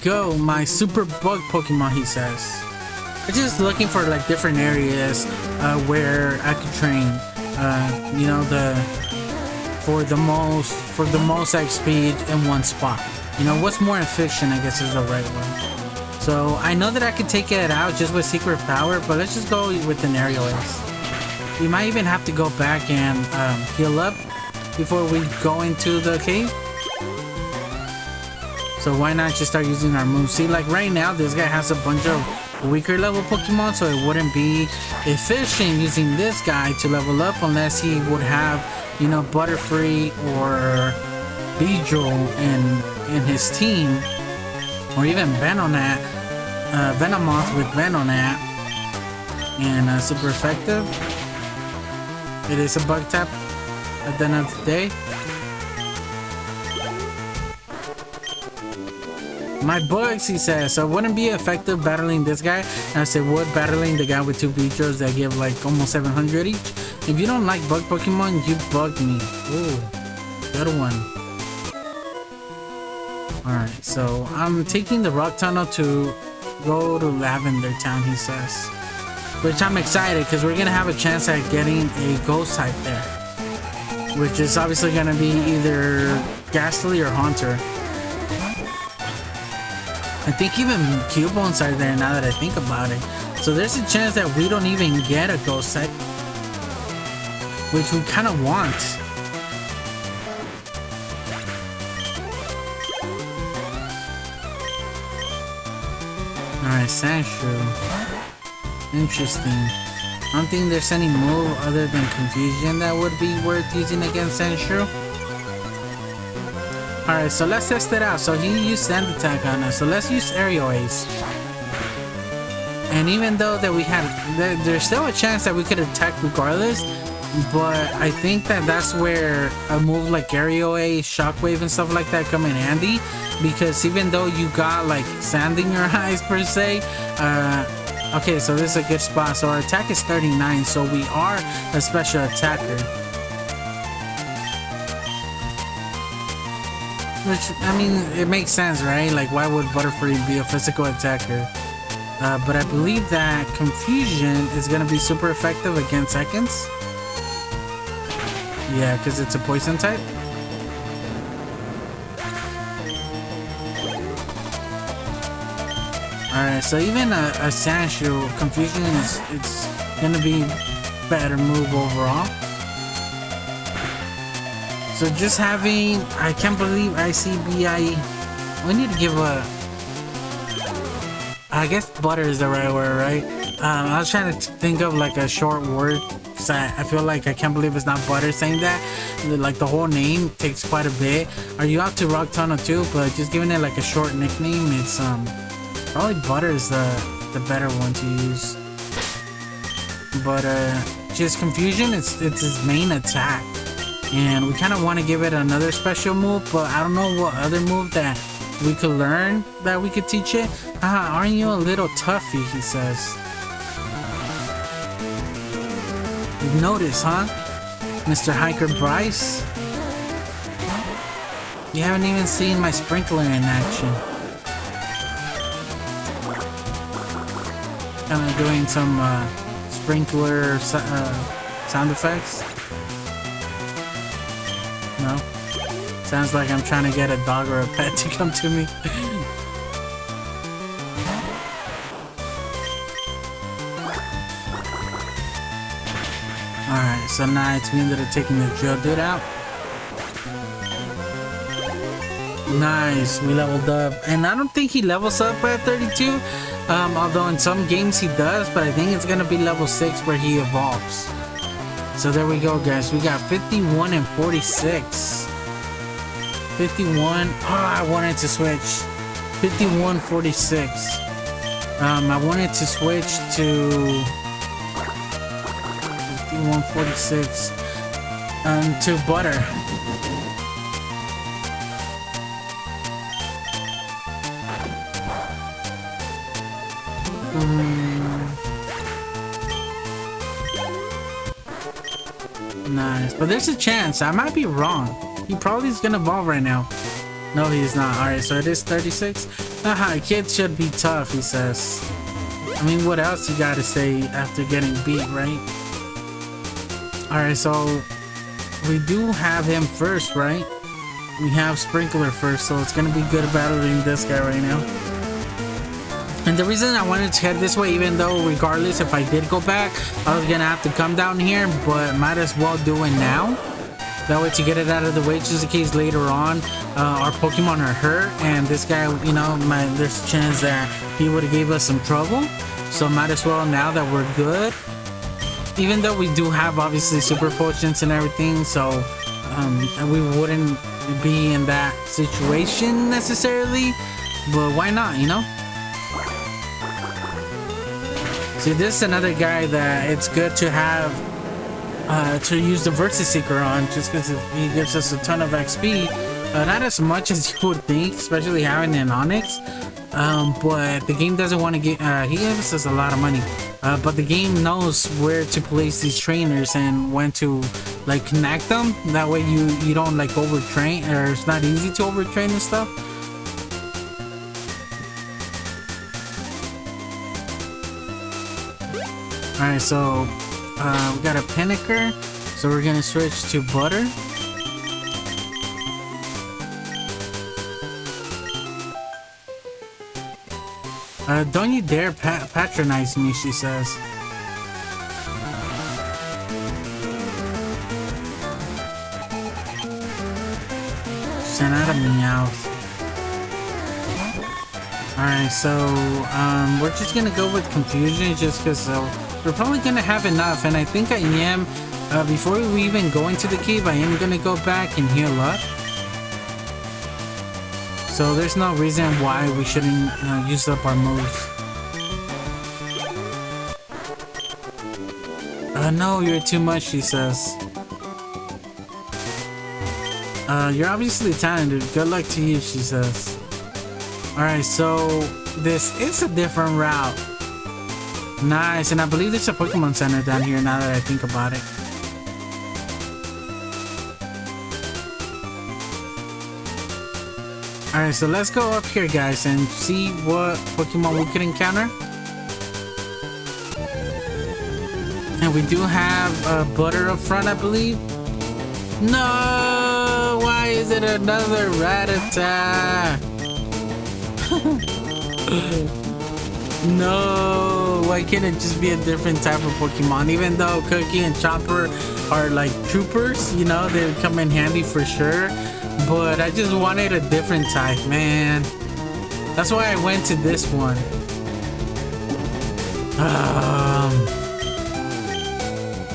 Go, my super bug Pokemon, he says. I'm just looking for like different areas where I could train. You know, for the most XP in one spot. You know, what's more efficient, I guess, is the right one. So I know that I could take it out just with Secret Power, but let's just go with an Aerial Ace. We might even have to go back and heal up before we go into the cave. So why not just start using our moves? See, like right now, this guy has a bunch of weaker level Pokemon, so it wouldn't be efficient using this guy to level up unless he would have, you know, Butterfree or Beedrill in his team, or even Venonat, Venomoth with Venonat, and super effective. It is a bug tap at the end of the day. My bugs, he says, so it wouldn't be effective battling this guy as it would battling the guy with two Beedrills that give like almost 700 each. If you don't like bug Pokemon, you bug me. Ooh, good one. Alright, so I'm taking the rock tunnel to go to Lavender Town, he says. Which I'm excited because we're gonna have a chance at getting a ghost type there. Which is obviously gonna be either Ghastly or Haunter. I think even Cubones are there now that I think about it. So there's a chance that we don't even get a ghost type. Which we kind of want. Alright, Sandshrew. Interesting. I don't think there's any move other than Confusion that would be worth using against Sandshrew. Alright, so let's test it out. So he used Sand Attack on us. So let's use Aerial Ace. And even though that we had... There's still a chance that we could attack regardless. But I think that that's where a move like Aerial Ace, Shockwave, and stuff like that come in handy. Because even though you got like sand in your eyes per se, okay, so this is a good spot. So our attack is 39, so we are a special attacker. Which, I mean, it makes sense, right? Like, why would Butterfree be a physical attacker? But I believe that Confusion is going to be super effective against Ekans. Yeah, because it's a poison type. Alright, so even a Sandshrew, Confusion is it's gonna be better move overall. So just having, I can't believe ICBI. We need to give a, I guess butter is the right word, right? I was trying to think of like a short word. So I feel like I can't believe it's not butter saying that. Like the whole name takes quite a bit. Are you out to Rock Tunnel too? But just giving it like a short nickname, it's probably butter is the better one to use. But just Confusion, it's his main attack. And we kind of want to give it another special move, but I don't know what other move that we could learn that we could teach it. Aren't you a little toughy, he says. You've noticed, huh? Mr. Hiker Bryce? You haven't even seen my sprinkler in action. Kind of doing some sprinkler sound effects. No? Sounds like I'm trying to get a dog or a pet to come to me. Alright, so now it's me that are taking the Geodude out. Nice, we leveled up. And I don't think he levels up at 32. Although in some games he does, but I think it's gonna be level 6 where he evolves. So there we go, guys. We got 51 and 46. 51. Oh, I wanted to switch. 51, 46. I wanted to switch to 51, 46 to butter. Nice, but there's a chance. I might be wrong. He probably is gonna evolve right now. No, he's not. Alright, so it is 36. Haha, kids should be tough, he says. I mean, what else you gotta say after getting beat, right? Alright, so we do have him first, right? We have Sprinkler first, so it's gonna be good battling this guy right now. And the reason I wanted to head this way, even though regardless if I did go back, I was gonna have to come down here, but might as well do it now. That way to get it out of the way, just in case later on our Pokemon are hurt and this guy, you know, there's a chance that he would have gave us some trouble. So might as well now that we're good. Even though we do have obviously super potions and everything, so we wouldn't be in that situation necessarily, but why not, you know? See, this is another guy that it's good to have to use the Versus Seeker on, just because he gives us a ton of XP. Not as much as you would think, especially having an Onix. But the game doesn't want to get, he gives us a lot of money, but the game knows where to place these trainers and when to like connect them. That way you don't like overtrain, or it's not easy to overtrain and stuff. Alright, so we got a Pinnaker, so we're gonna switch to Butter. Don't you dare patronize me, she says. Send out a Meowth. Alright, so we're just gonna go with Confusion just because we're probably gonna have enough, and I think I am, before we even go into the cave, I am gonna go back and heal up. So there's no reason why we shouldn't use up our moves. No, you're too much, she says. You're obviously talented. Good luck to you, she says. Alright, so this is a different route. Nice, and I believe there's a Pokemon Center down here now that I think about it. Alright, so let's go up here, guys, and see what Pokemon we could encounter. And we do have Butter up front, I believe. No! Why is it another Rattata? No! Why can't it just be a different type of Pokemon? Even though Cookie and Chopper are like troopers, you know, they come in handy for sure. But I just wanted a different type, man. That's why I went to this one.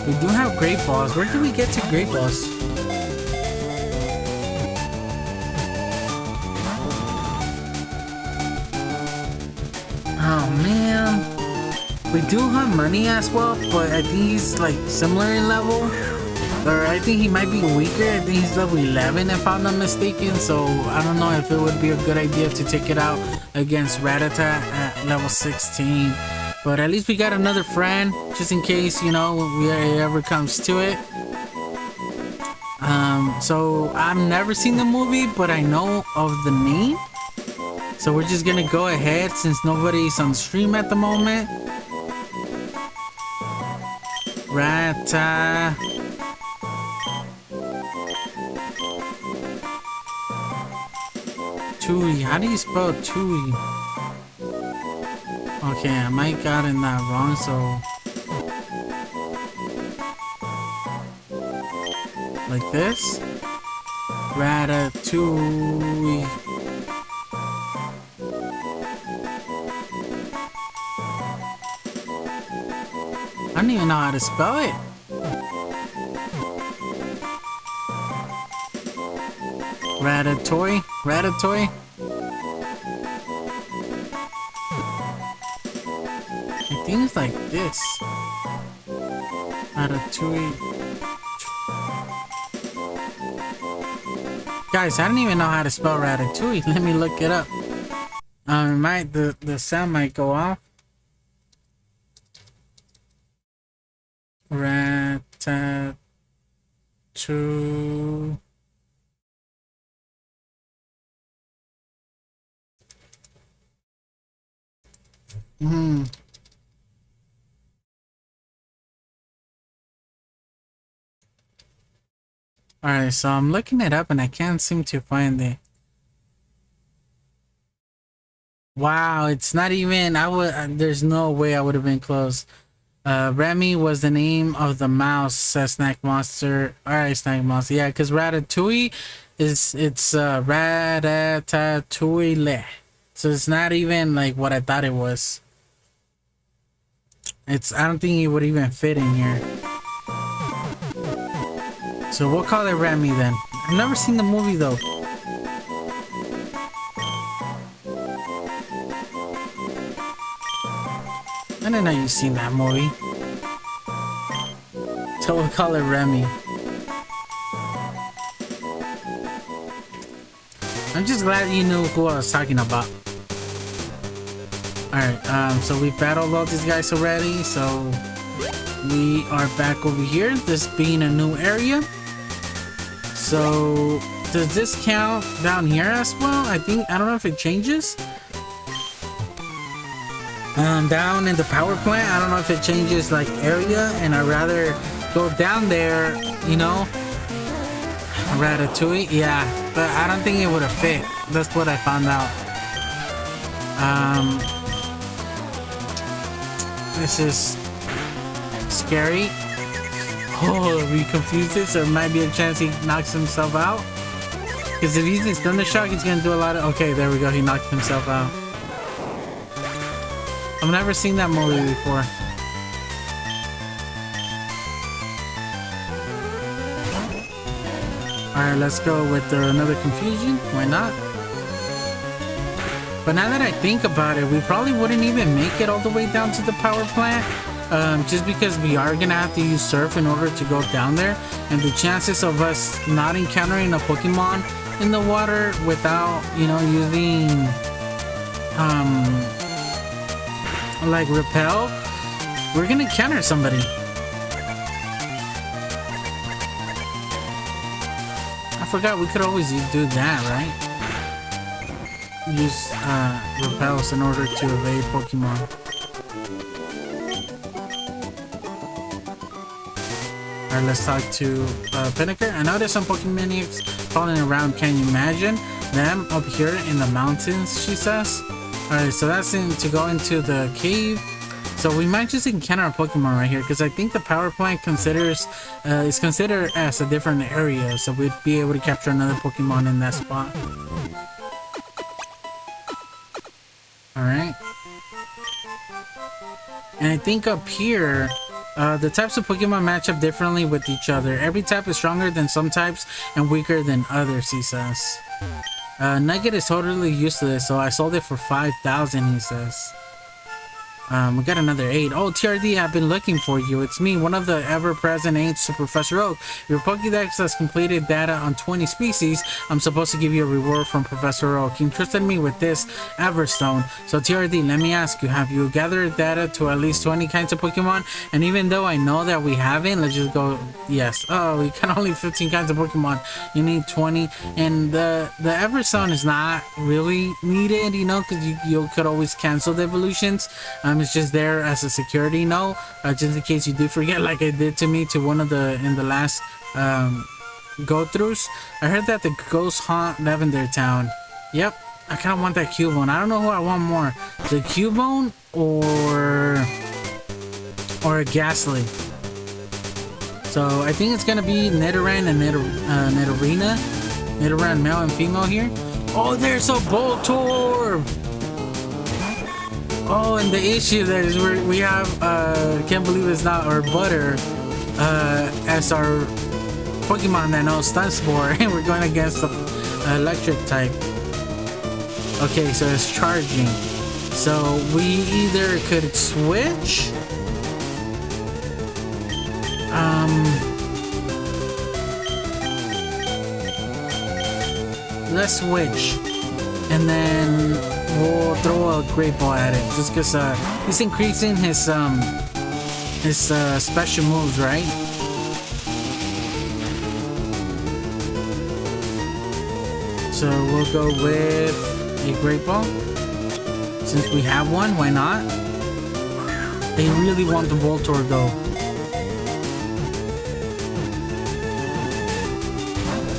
We do have Great Balls. Where do we get to Great Balls? Oh man. We do have Money as well, but I think he's like similar in level. Or I think he might be weaker. I think he's level 11 if I'm not mistaken. So I don't know if it would be a good idea to take it out against Rattata at level 16. But at least we got another friend, just in case, you know, it ever comes to it. So I've never seen the movie, but I know of the name. So we're just gonna go ahead since nobody's on stream at the moment. Rattata. Tui. How do you spell Tui? Okay, I might gotten that wrong, so like this. Ratatouille. I don't even know how to spell it. Ratatouille? Ratatouille? I think it's like this. Ratatouille. Guys, I don't even know how to spell Ratatouille. Let me look it up. The sound might go off. Ratatouille. Alright, so I'm looking it up and I can't seem to find it. Wow, it's not even, there's no way I would have been close. Remy was the name of the mouse, says Snack Monster. Alright, Snack Monster. Yeah, because Ratatouille it's Ratatouille. So it's not even like what I thought it was. I don't think it would even fit in here. So we'll call it Remy then. I've never seen the movie though. I didn't know you've seen that movie. So we'll call it Remy. I'm just glad you knew who I was talking about. Alright, so we battled all these guys already, so we are back over here, this being a new area. So does this count down here as well? I don't know if it changes. Down in the power plant, I don't know if it changes like area, and I'd rather go down there, you know. Ratatouille, yeah, but I don't think it would have fit. That's what I found out. This is scary. Oh, we confused this. There might be a chance he knocks himself out. Because if he uses Thunder Shock, he's gonna do a lot of. Okay, there we go. He knocked himself out. I've never seen that movie before. Alright, let's go with another confusion. Why not? But now that I think about it, we probably wouldn't even make it all the way down to the power plant. Just because we are gonna have to use Surf in order to go down there. And the chances of us not encountering a Pokemon in the water without, you know, using like Repel, we're gonna encounter somebody. I forgot we could always do that, right? Use Repels in order to evade Pokemon. Alright, let's talk to Pinnaker. I know there's some Pokemaniacs crawling around. Can you imagine them up here in the mountains, she says. Alright, so that's to go into the cave. So we might just encounter a Pokemon right here, because I think the power plant is considered as a different area, so we'd be able to capture another Pokemon in that spot. Alright. And I think up here, the types of Pokemon match up differently with each other. Every type is stronger than some types and weaker than others, he says. Nugget is totally used to this, so I sold it for 5,000, he says. We got another 8. Oh, TRD, I've been looking for you. It's me, one of the ever-present aides to Professor Oak. Your Pokédex has completed data on 20 species. I'm supposed to give you a reward from Professor Oak. He entrusted me with this Everstone. So TRD, let me ask you, have you gathered data to at least 20 kinds of Pokemon? And even though I know that we haven't, let's just go, yes. Oh, we got only 15 kinds of Pokemon. You need 20. And the Everstone is not really needed, you know, because you could always cancel the evolutions. It's just there as a security note, just in case you do forget, like it did to me in the last go-throughs. I heard that the ghosts haunt Lavender Town. Yep, I kind of want that Cubone. I don't know who I want more, the Cubone or a Ghastly. So I think it's gonna be Nidoran and Nidorina. Nidoran male and female here. Oh, there's a Voltorb. Oh, and the issue that is we have, can't believe it's not our Butter, as our Pokemon that knows Stun Spore, and we're going against the electric type. Okay, so it's charging. So we either could switch, let's switch, and then we'll throw a Great Ball at it, just because he's increasing his special moves, right? So we'll go with a Great Ball, since we have one. Why not? They really want the Voltorb though.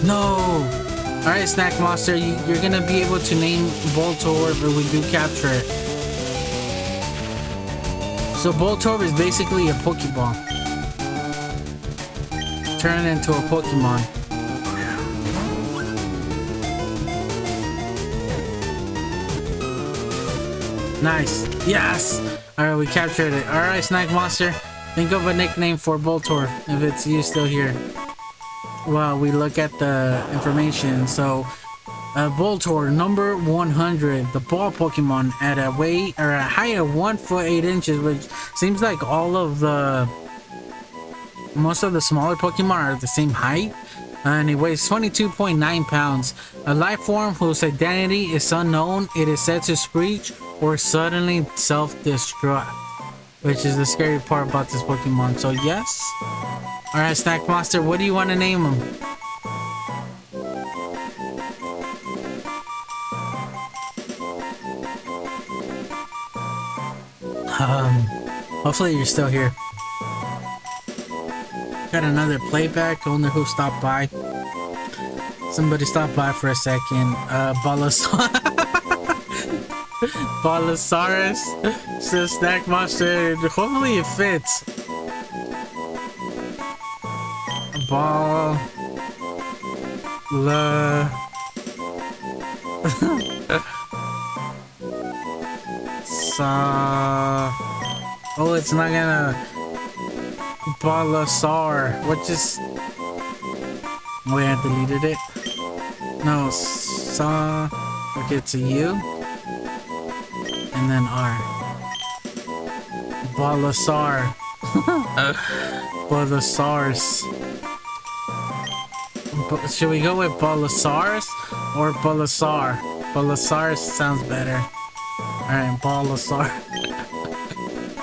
No. Alright, Snack Monster, you're gonna be able to name Voltorb if we do capture it. So Voltorb is basically a Pokeball. Turn it into a Pokemon. Nice. Yes! Alright, we captured it. Alright, Snack Monster, think of a nickname for Voltorb if it's you still here. Well, we look at the information. So Voltorb number 100, the ball Pokemon, at a weight or a height of 1 foot 8 inches, which seems like most of the smaller Pokemon are the same height. And it weighs 22.9 pounds. A life form whose identity is unknown. It is said to screech or suddenly self-destruct, which is the scary part about this Pokemon. So yes. Alright, Snack Monster, what do you want to name him? Hopefully you're still here. Got another playback. I wonder who stopped by. Somebody stopped by for a second. Bolosaurus says Snack Monster. Hopefully it fits. Oh, it's not gonna. Bolosaur. What just. Wait, I deleted it. No, okay, it's a U. And then R. Bolosaur. Bolosaurus. Should we go with Bolosaurus or Bolosaur? Bolosaurus sounds better. Alright, Bolosaur.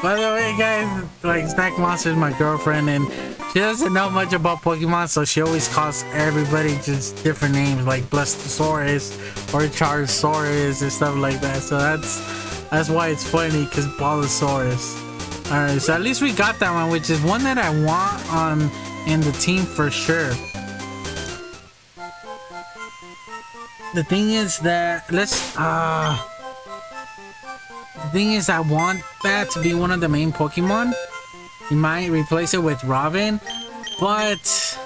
By the way, guys, like, Snack Monster is my girlfriend, and she doesn't know much about Pokemon, so she always calls everybody just different names, like Blastosaurus or Charizsaurus and stuff like that. So that's why it's funny, because Bolosaurus. Alright, so at least we got that one, which is one that I want on in the team for sure. The thing is that the thing is, I want that to be one of the main Pokemon. You might replace it with Robin, but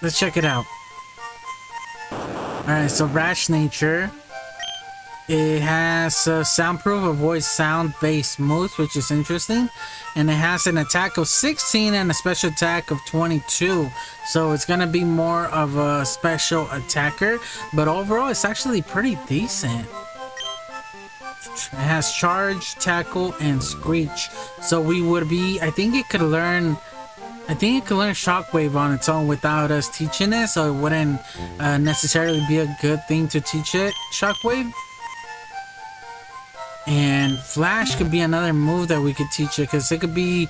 let's check it out. Alright, so Rash Nature. It has soundproof, avoids sound-based moves, which is interesting. And it has an attack of 16 and a special attack of 22. So it's gonna be more of a special attacker. But overall, it's actually pretty decent. It has Charge, Tackle, and Screech. So we would be... I think it could learn Shockwave on its own without us teaching it. So it wouldn't necessarily be a good thing to teach it Shockwave. And Flash could be another move that we could teach it, because it could be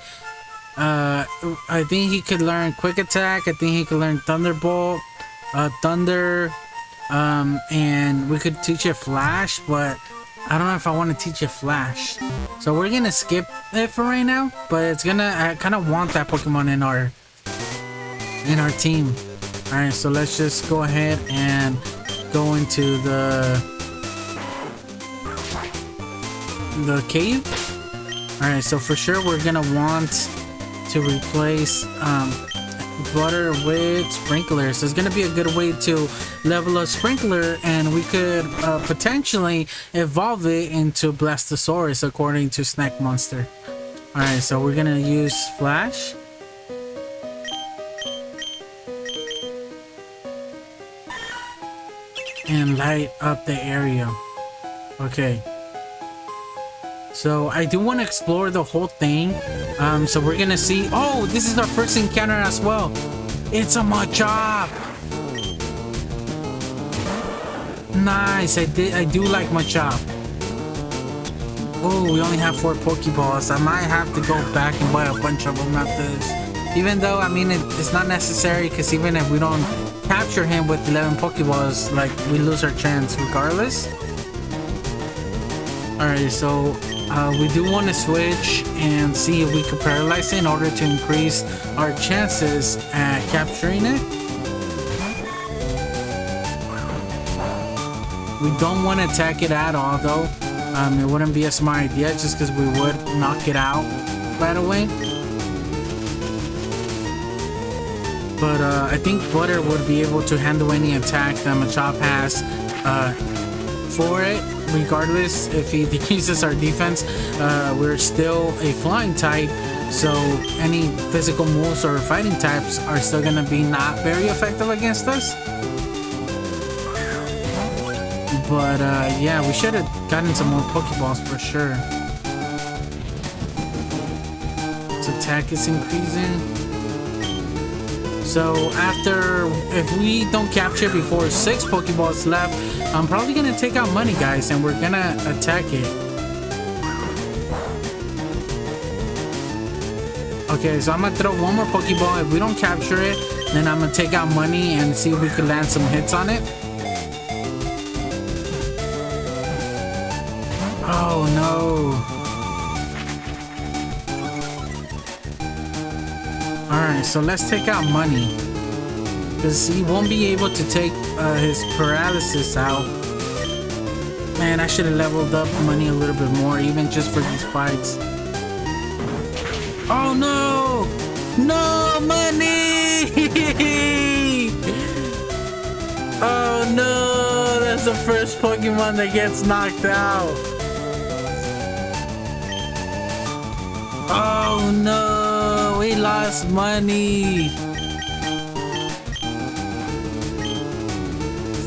I think he could learn Quick Attack. I think he could learn Thunderbolt, Thunder, and we could teach it Flash, but I don't know if I want to teach it Flash. So we're gonna skip it for right now, but it's gonna, I kind of want that Pokemon in our team. Alright, so let's just go ahead and go into the cave. Alright, so for sure we're gonna want to replace Butter with Sprinkler. So it's gonna be a good way to level up Sprinkler, and we could potentially evolve it into Blastosaurus according to Snack Monster. Alright, so we're gonna use Flash. And light up the area. Okay. So I do want to explore the whole thing. So we're gonna see. Oh, this is our first encounter as well. It's a Machop. Nice. I do like Machop. Oh, we only have 4 Pokeballs. I might have to go back and buy a bunch of them after this. Even though, I mean, it's not necessary, because even if we don't capture him with 11 Pokeballs, like, we lose our chance regardless. Alright, so we do want to switch and see if we can paralyze it in order to increase our chances at capturing it. We don't want to attack it at all, though. It wouldn't be a smart idea, just because we would knock it out right away. But I think Butter would be able to handle any attacks that Machop has for it. Regardless if he decreases our defense, we're still a flying type, so any physical moves or fighting types are still gonna be not very effective against us. But yeah, we should have gotten some more Pokeballs for sure. Its attack is increasing. So after, if we don't capture it before 6 Pokeballs left, I'm probably gonna take out money, guys, and we're gonna attack it. Okay, so I'm gonna throw one more Pokeball. If we don't capture it, then I'm gonna take out money and see if we can land some hits on it. Oh no. Alright, so let's take out money. Because he won't be able to take his paralysis out. Man, I should have leveled up money a little bit more, even just for these fights. Oh no! No money! Oh no! That's the first Pokemon that gets knocked out. Oh no! We lost money.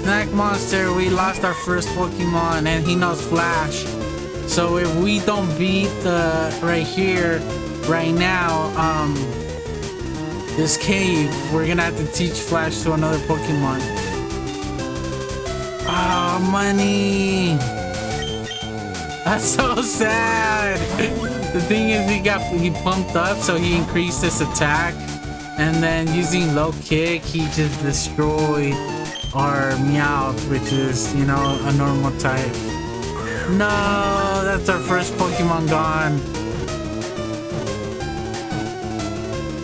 Snack Monster, we lost our first Pokemon, and he knows Flash. So if we don't beat the right here, right now, this cave, we're gonna have to teach Flash to another Pokemon. Oh, money! That's so sad. The thing is, he pumped up, so he increased his attack, and then using low kick, he just destroyed our Meowth, which is, you know, a normal type. No, that's our first Pokemon gone.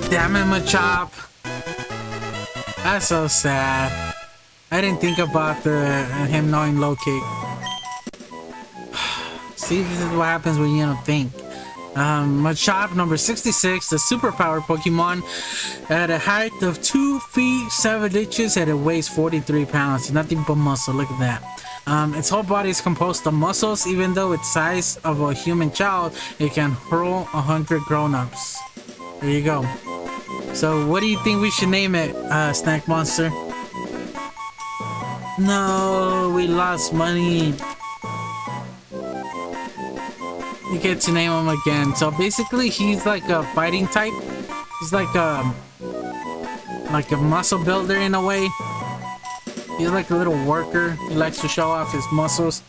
Damn it, Machop. That's so sad. I didn't think about him knowing low kick. See, this is what happens when you don't think. Machop number 66, the superpowered Pokemon, at a height of 2 feet 7 inches and it weighs 43 pounds. Nothing but muscle. Look at that. Its whole body is composed of muscles. Even though it's size of a human child, it can hurl 100 grown-ups. There you go. So what do you think we should name it, Snack Monster? No, we lost money. You get to name him again. So basically, he's like a fighting type. He's like a muscle builder in a way. He's like a little worker. He likes to show off his muscles.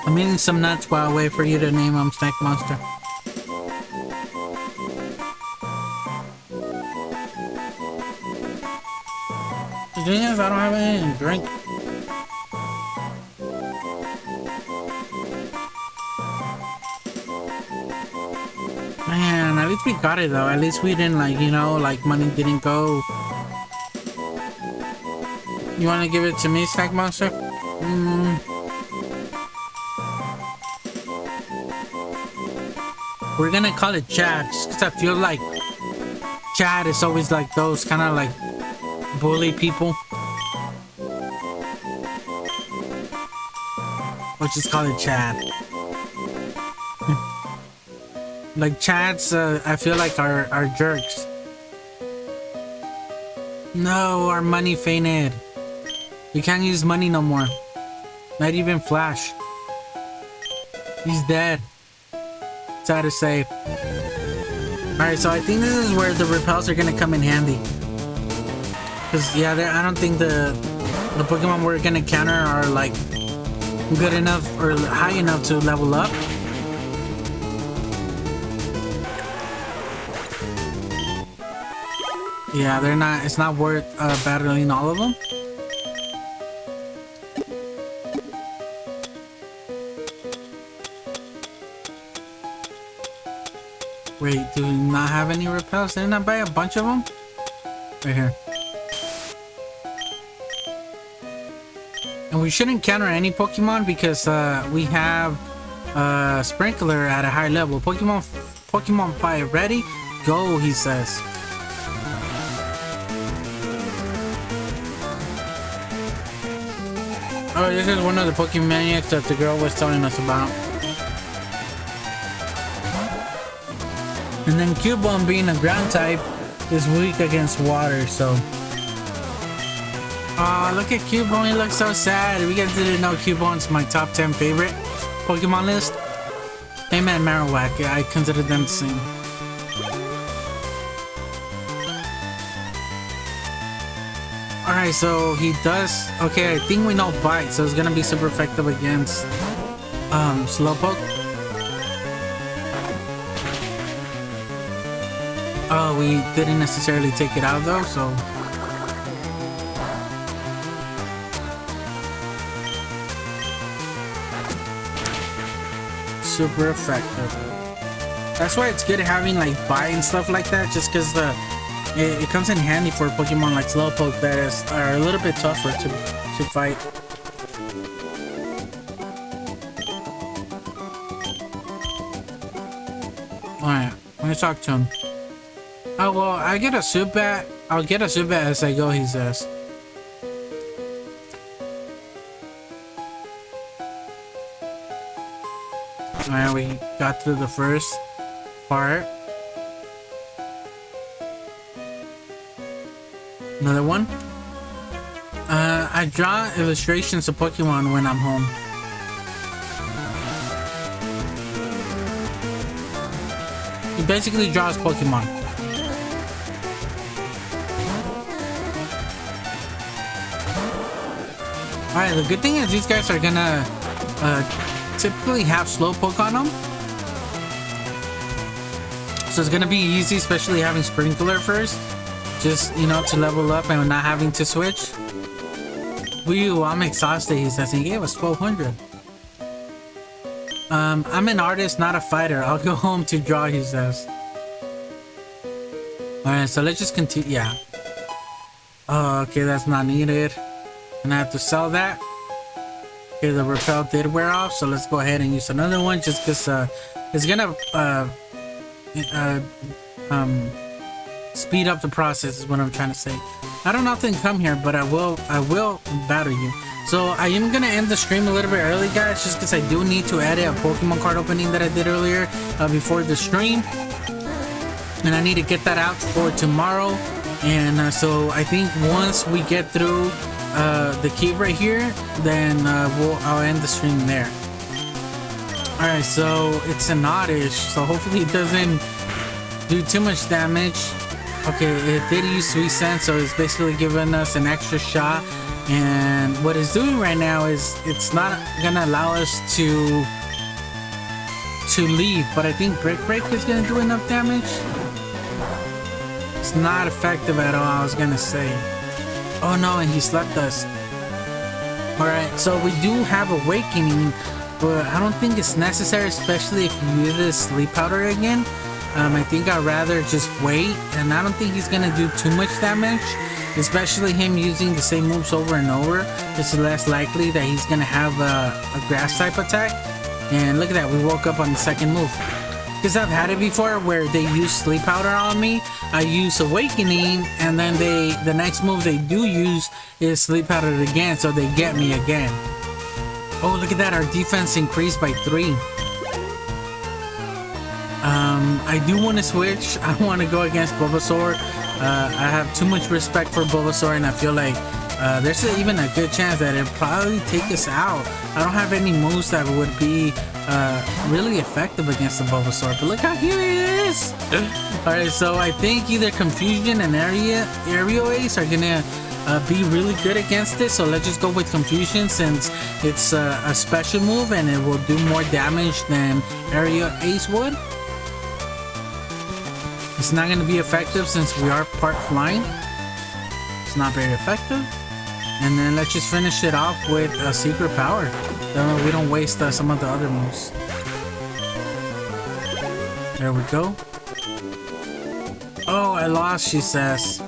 I'm eating some nuts while I wait for you to name him Snack Monster. The thing is, I don't have anything to drink. Man, at least we got it though. At least we didn't, like, you know, like money didn't go. You want to give it to me, Snack Monster? We're gonna call it Chad, just because I feel like Chad is always like those kind of like bully people. We'll just call it Chad. Like Chads, I feel like are jerks. No, our money fainted. We can't use money no more. Not even Flash. He's dead. Sad to say. Alright, so I think this is where the repels are gonna come in handy. Because, yeah, I don't think the Pokemon we're gonna counter are, like, good enough or high enough to level up. Yeah, they're not, it's not worth battling all of them. Wait, do we not have any repels? Didn't I buy a bunch of them? Right here. And we shouldn't counter any Pokemon because we have Sprinkler at a high level. Pokemon 5, ready? Go, he says. Oh, this is one of the Pokemaniacs that the girl was telling us about. And then Cubone, being a ground type, is weak against water, so Oh, look at Cubone. He looks so sad. If you guys didn't know, Cubone's my top 10 favorite Pokemon list. Him and Marowak, I consider them the same. Alright, so he does... Okay, I think we know Bite, so it's gonna be super effective against Slowpoke. Oh, we didn't necessarily take it out though, so... Super effective. That's why it's good having like Bite and stuff like that, just because it comes in handy for Pokemon like Slowpoke that are a little bit tougher to fight. Alright, let me talk to him. Oh well, I get a Zubat. I'll get a Zubat as I go, he says. Alright, we got through the first part. Another one. I draw illustrations of Pokemon when I'm home. He basically draws Pokemon. Alright, the good thing is these guys are gonna typically have Slowpoke on them. So it's gonna be easy, especially having Sprinkler first. Just, you know, to level up and not having to switch. Woo, I'm exhausted, he says. He gave us 1200. I'm an artist, not a fighter. I'll go home to draw, he says. Alright, so let's just continue. Yeah. Oh, okay, that's not needed. And I have to sell that. Okay, the repel did wear off, so let's go ahead and use another one just because it's gonna speed up the process is what I'm trying to say. I don't often come here, but I will battle you. So I am gonna end the stream a little bit early, guys, just because I do need to edit a Pokemon card opening that I did earlier before the stream, and I need to get that out for tomorrow. And so I think once we get through the key right here, then I'll end the stream there. Alright, so it's an oddish, so hopefully it doesn't do too much damage. Okay, it did use Sweet Scent, so it's basically giving us an extra shot. And what it's doing right now is it's not gonna allow us to leave, but I think Brick Break is gonna do enough damage. It's not effective at all, I was gonna say. Oh no, and he slept us. Alright, so we do have Awakening, but I don't think it's necessary, especially if you use this Sleep Powder again. I think I'd rather just wait, and I don't think he's gonna do too much damage, especially him using the same moves over and over. It's less likely that he's gonna have a grass type attack. And look at that, we woke up on the second move. Because I've had it before where they use Sleep Powder on me, I use Awakening, and then the next move they do use is Sleep Powder again, so they get me again. Oh, look at that, our defense increased by 3. I do want to switch. I want to go against Bulbasaur. I have too much respect for Bulbasaur, and I feel like there's even a good chance that it'll probably take us out. I don't have any moves that would be really effective against the Bulbasaur, but look how cute it is. Alright, so I think either Confusion and Aerial Ace are gonna be really good against this, so let's just go with Confusion since it's a special move and it will do more damage than Aerial Ace would. It's not going to be effective since we are part flying. It's not very effective. And then let's just finish it off with a Secret Power. That way we don't waste some of the other moves. There we go. Oh, I lost, she says.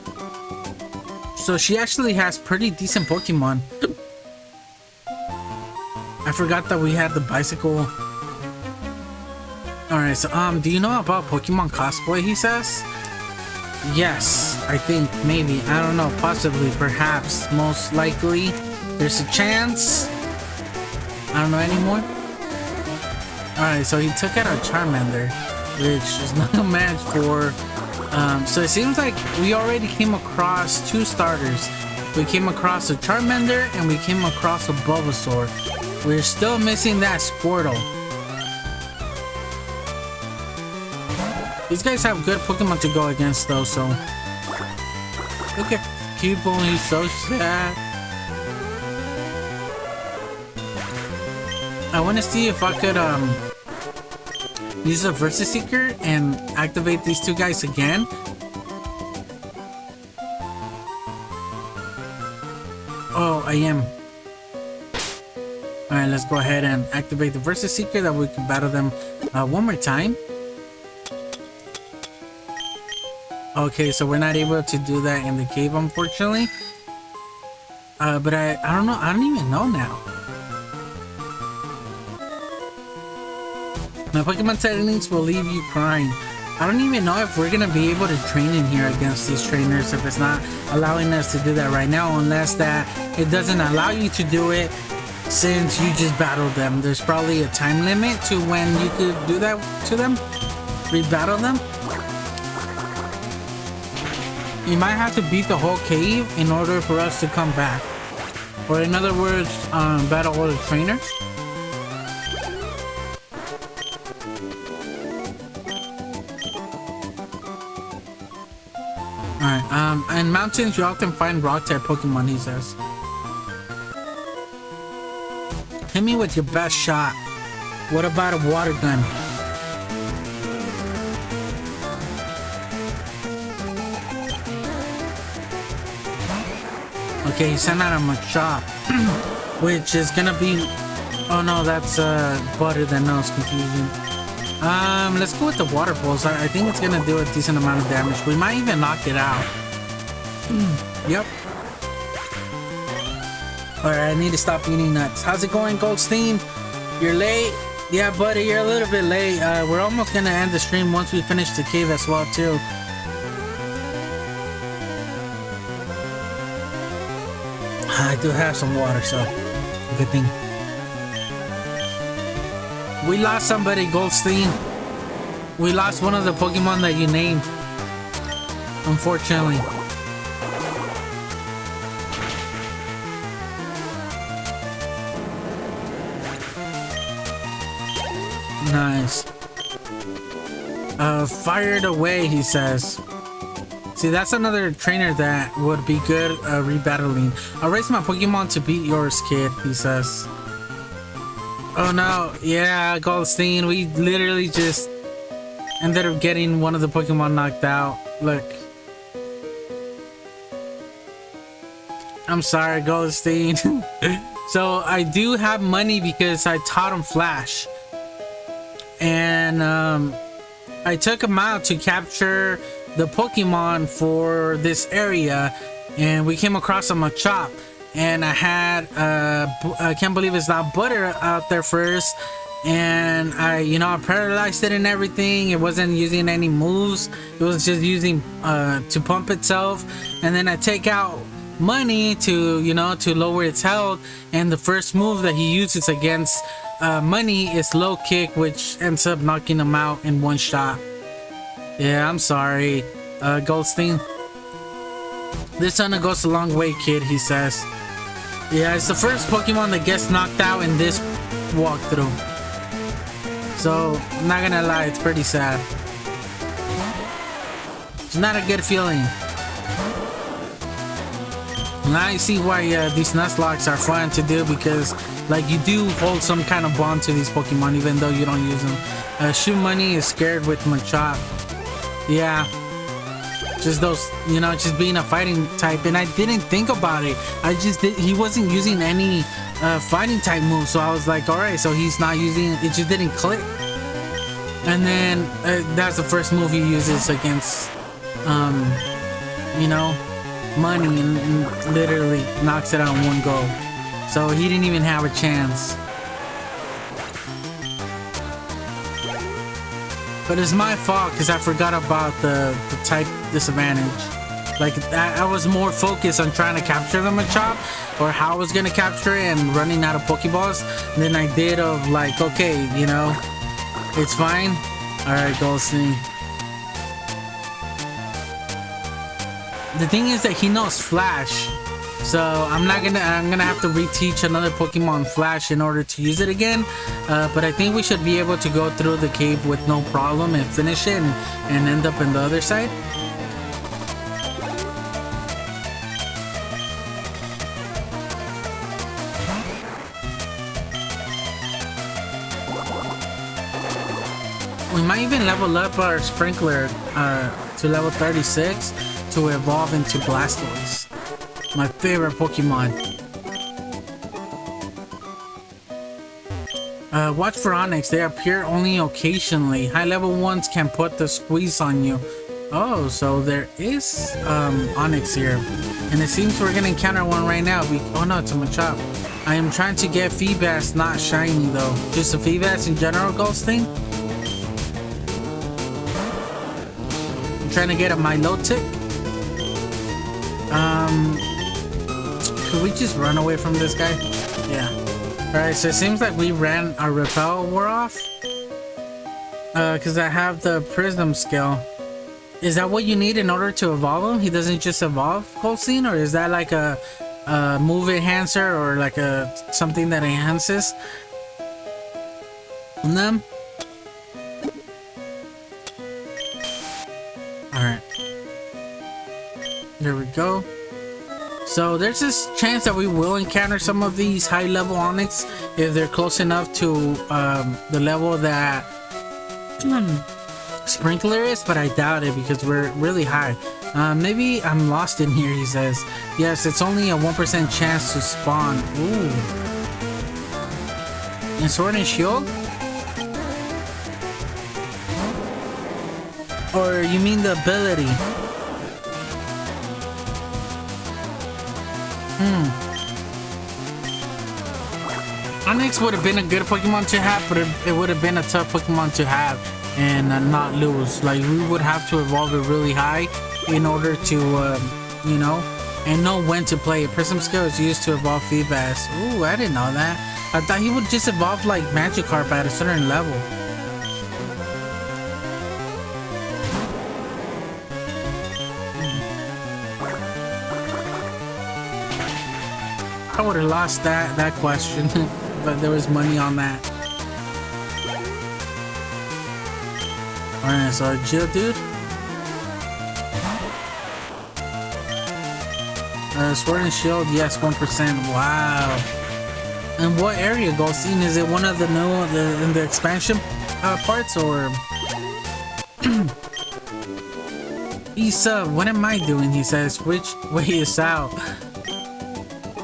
So she actually has pretty decent Pokemon. I forgot that we had the bicycle. Alright, so do you know about Pokemon cosplay, he says? Yes, I think, maybe, I don't know, possibly, perhaps, most likely. There's a chance. I don't know anymore. Alright, so he took out our Charmander, which is not a match for... so it seems like we already came across 2 starters. We came across a Charmander, and we came across a Bulbasaur. We're still missing that Squirtle. These guys have good Pokemon to go against though, so... Look at Cubone, he's so sad. I want to see if I could use a Versus Seeker and activate these two guys again. Oh, I am. Alright, let's go ahead and activate the Versus Seeker that we can battle them one more time. Okay, so we're not able to do that in the cave, unfortunately. But I don't know. I don't even know now. My Pokemon settings will leave you crying. I don't even know if we're gonna be able to train in here against these trainers if it's not allowing us to do that right now, unless that it doesn't allow you to do it since you just battled them. There's probably a time limit to when you could do that to them, re-battle them. You might have to beat the whole cave in order for us to come back. Or in other words, battle all the trainers. Alright, in mountains you often find rock-type Pokemon, he says. Hit me with your best shot. What about a water gun? Okay, he sent out a Machop, which is gonna be... Oh no, that's Butter, then no, it's confusing. Let's go with the Water Pulse. I think it's gonna do a decent amount of damage. We might even knock it out. Yep. Alright, I need to stop eating nuts. How's it going, Goldstein? You're late? Yeah, buddy, you're a little bit late. We're almost gonna end the stream once we finish the cave as well, too. I do have some water, so good thing. We lost somebody, Goldstein. We lost one of the Pokemon that you named, unfortunately. Nice. Fired away, he says. See, that's another trainer that would be good rebattling. I'll raise my Pokemon to beat yours, kid, he says. Oh no, yeah, Goldstein, we literally just ended up getting one of the Pokemon knocked out. Look. I'm sorry, Goldstein. So I do have money because I taught him Flash. And I took him out to capture the Pokemon for this area, and we came across a Machop, and I had I can't believe it's not Butter out there first, and I paralyzed it and everything. It wasn't using any moves, it was just using to pump itself, and then I take out Money to lower its health, and the first move that he uses against Money is Low Kick, which ends up knocking him out in one shot. Yeah, I'm sorry, Goldstein. This honor goes a long way, kid, he says. Yeah, it's the first Pokemon that gets knocked out in this walkthrough. So, I'm not gonna lie, it's pretty sad. It's not a good feeling. Now I see why these Nuzlocks are fun to do, because like you do hold some kind of bond to these Pokemon even though you don't use them. Shoe Money is scared with Machop. Yeah, just those, just being a fighting type, and I didn't think about it. He wasn't using any fighting type moves, so I was like, all right, so he's not using it. Just didn't click. And then that's the first move he uses against, Money, and literally knocks it out in one go. So he didn't even have a chance. But it's my fault because I forgot about the type disadvantage. Like, I was more focused on trying to capture the Machop, or how I was going to capture it and running out of Pokeballs, than I did of like, okay, it's fine. Alright, Goldstein. The thing is that he knows Flash. So I'm gonna have to reteach another Pokemon Flash in order to use it again. But I think we should be able to go through the cave with no problem and finish it and end up in the other side. We might even level up our Sprinkler to level 36 to evolve into Blastoise. My favorite Pokemon. Watch for Onix. They appear only occasionally. High level ones can put the squeeze on you. Oh, so there is Onix here. And it seems we're gonna encounter one right now. Oh no, it's a Machop. I am trying to get Feebas, not shiny though. Just a Feebas in general ghost thing. I'm trying to get a Milotic. Could we just run away from this guy? Yeah. Alright, so it seems like we ran our repel war off. Because I have the Prism skill. Is that what you need in order to evolve him? He doesn't just evolve Colseen? Or is that like a move enhancer or like a something that enhances them? Alright. There we go. So there's this chance that we will encounter some of these high level Onix if they're close enough to the level that Sprinkler is, but I doubt it because we're really high. Maybe I'm lost in here, he says. Yes, it's only a 1% chance to spawn. Ooh. And Sword and Shield? Or you mean the ability? Onix would have been a good Pokemon to have, but it would have been a tough Pokemon to have and not lose. Like, we would have to evolve it really high in order to, you know, and know when to play it. Prism skill is used to evolve Feebas. Ooh, I didn't know that. I thought he would just evolve like Magikarp at a certain level. I would have lost that question, but there was money on that. Alright, so Geodude. Sword and Shield, yes, 1%. Wow. And what area Goldstein? Is it one of the new in the expansion parts or? Issa, what am I doing? He says, which way is out?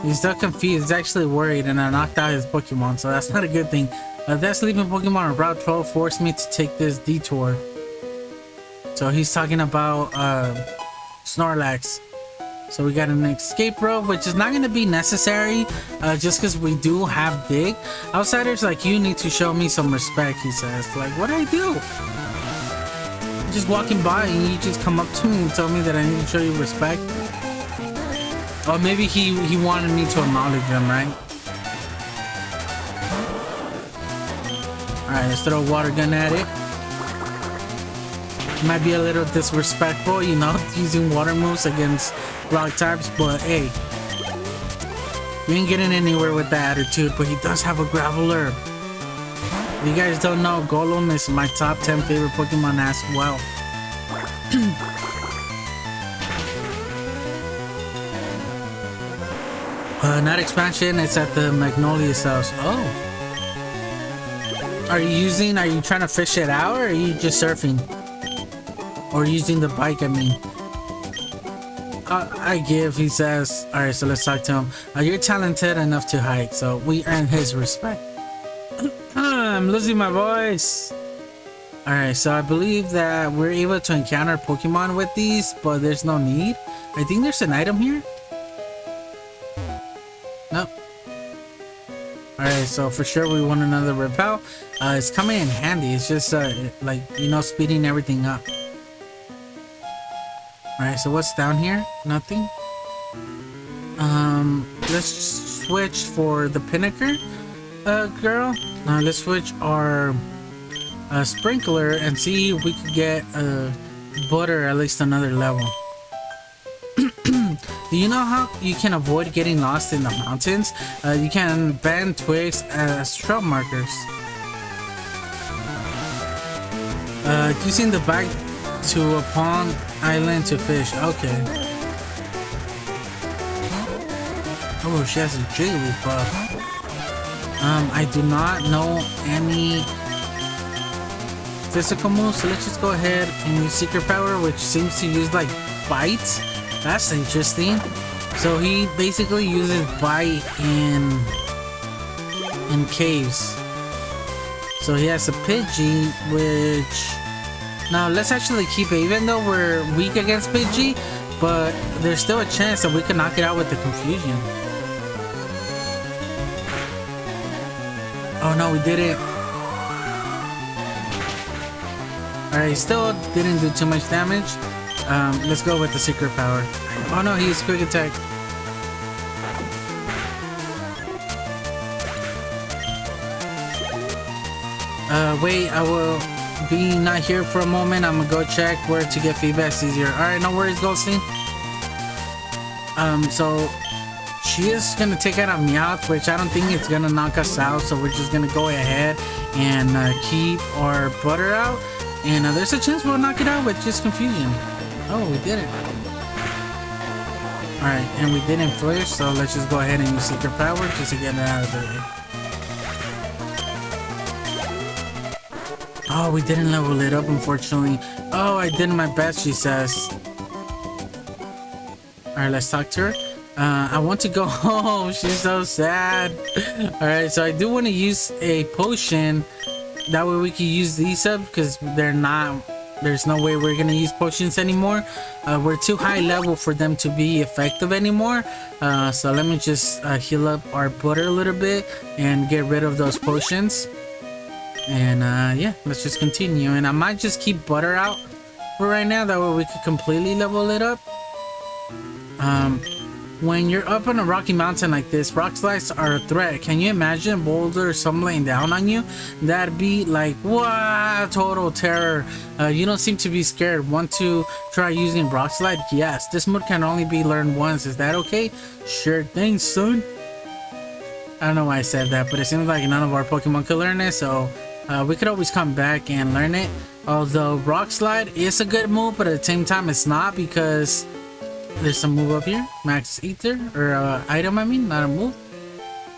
He's still confused. He's actually worried, and I knocked out his Pokemon, so that's not a good thing. That sleeping Pokemon on Route 12 forced me to take this detour. So he's talking about Snorlax. So we got an escape rope, which is not going to be necessary, just because we do have Dig. Outsiders like you need to show me some respect, he says. Like, what do I do? I'm just walking by and you just come up to me and tell me that I need to show you respect. Or maybe he wanted me to acknowledge them, right? Alright, let's throw a water gun at it. Might be a little disrespectful, you know, using water moves against rock types, but hey, we ain't getting anywhere with that attitude. But he does have a Graveler. If you guys don't know, Golem is my top 10 favorite Pokemon as well. Not expansion, it's at the Magnolia's house. Oh. Are you trying to fish it out, or are you just surfing? Or using the bike, I mean. I give, he says. Alright, so let's talk to him. You're talented enough to hike, so we earn his respect. I'm losing my voice. Alright, so I believe that we're able to encounter Pokemon with these, but there's no need. I think there's an item here. Nope. Alright, so for sure we want another repel. It's coming in handy. It's just like, you know, speeding everything up. Alright, so what's down here? Nothing. Let's switch for the Pinnaker girl. Let's switch our Sprinkler and see if we could get Butter at least another level. Do you know how you can avoid getting lost in the mountains? You can bend twigs as trail markers. Using the bag to a pond island to fish. Okay. Oh, she has a Jigglypuff. I do not know any physical moves, so let's just go ahead and use Secret Power, which seems to use like bites. That's interesting. So he basically uses bite in caves. So he has a Pidgey, which now let's actually keep it, even though we're weak against Pidgey, but there's still a chance that we can knock it out with the confusion. Oh no, we didn't. Alright, still didn't do too much damage. Let's go with the Secret Power. Oh no, he used Quick Attack. Wait, I will be not here for a moment. I'm gonna go check where to get feedbacks easier. Alright, no worries, Goldstein. So she is gonna take out a Meowth, which I don't think it's gonna knock us out, so we're just gonna go ahead and keep our butter out, and there's a chance we'll knock it out with just confusion. Oh, we did it. Alright, and we didn't flinch, so let's just go ahead and use Secret Power just to get it out of the way. Oh, we didn't level it up, unfortunately. Oh, I did my best, she says. Alright, let's talk to her. I want to go home. She's so sad. Alright, so I do want to use a potion. That way we can use these up, because there's no way we're going to use potions anymore. We're too high level for them to be effective anymore. So let me just heal up our butter a little bit and get rid of those potions. And yeah, let's just continue. And I might just keep butter out for right now. That way we could completely level it up. When you're up on a rocky mountain like this, rock slides are a threat. Can you imagine boulders tumbling down on you? That'd be like, wow, total terror. You don't seem to be scared. Want to try using rock slide? Yes, this move can only be learned once. Is that okay? Sure thing, son. I don't know why I said that, but it seems like none of our Pokemon could learn it, so we could always come back and learn it. Although rock slide is a good move, but at the same time it's not, because there's some move up here, max ether, or item, I mean, not a move.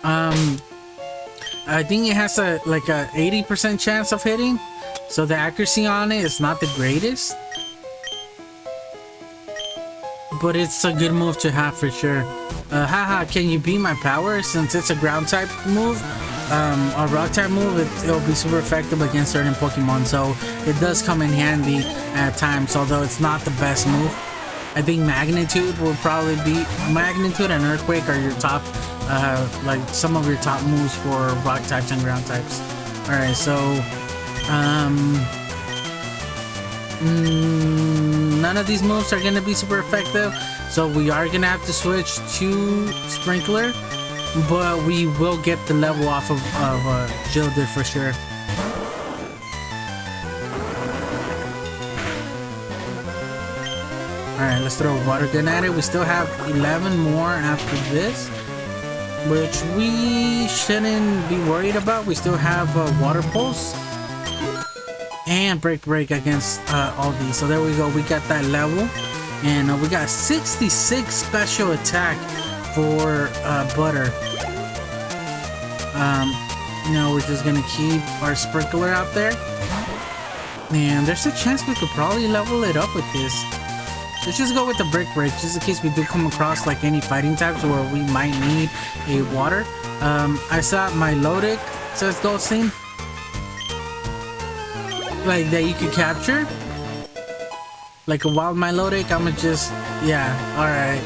I think it has a 80% chance of hitting, so the accuracy on it is not the greatest, but it's a good move to have for sure. Haha, can you beat my power? Since it's a ground type move, a rock type move, it'll be super effective against certain Pokemon, so it does come in handy at times, although it's not the best move. I think Magnitude will probably be, Magnitude and Earthquake are your top, like some of your top moves for rock types and ground types. Alright, so none of these moves are going to be super effective, so we are going to have to switch to Sprinkler, but we will get the level off of Jilder for sure. Alright, let's throw a water gun at it. We still have 11 more after this, which we shouldn't be worried about. We still have water pulse and break against all these. So there we go, we got that level, and we got 66 special attack for butter. You know, we're just gonna keep our Sprinkler out there, and there's a chance we could probably level it up with this. Let's just go with the break just in case we do come across like any fighting types where we might need a water. I saw my Milotic, says Goldstein, like that you could capture like a wild Milotic. I'ma just, yeah, alright.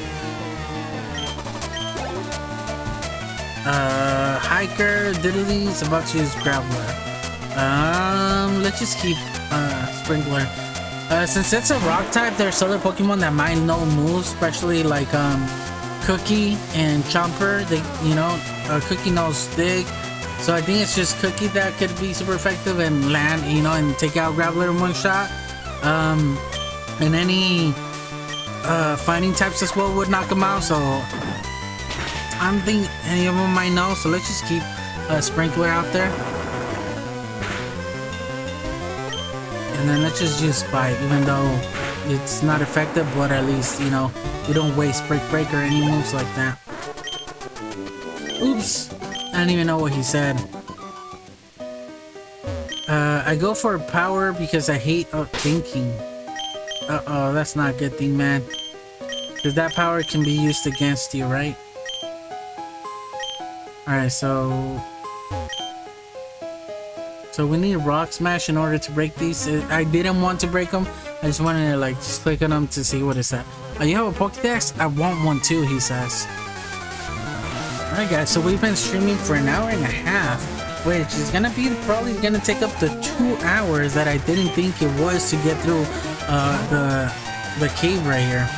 Hiker, Diddly's about to use Graveler. Let's just keep Sprinkler. Since it's a rock type, there's other Pokemon that might know moves, especially like Cookie and Chomper. They, you know, Cookie knows Dig, so I think it's just Cookie that could be super effective and land, you know, and take out Graveler in one shot. And any fighting types as well would knock him out, so I don't think any of them might know, so let's just keep Sprinkler out there. And then let's just use Spike, even though it's not effective, but at least, you know, we don't waste Break Break or any moves like that. Oops, I didn't even know what he said. I go for power because I hate thinking. Uh-oh, that's not a good thing, man. Because that power can be used against you, right? Alright, so we need Rock Smash in order to break these. I didn't want to break them. I just wanted to like just click on them to see what it said. You have a Pokédex? I want one too, he says. Alright guys, so we've been streaming for an hour and a half, which is gonna be probably gonna take up the 2 hours that I didn't think it was to get through the cave right here.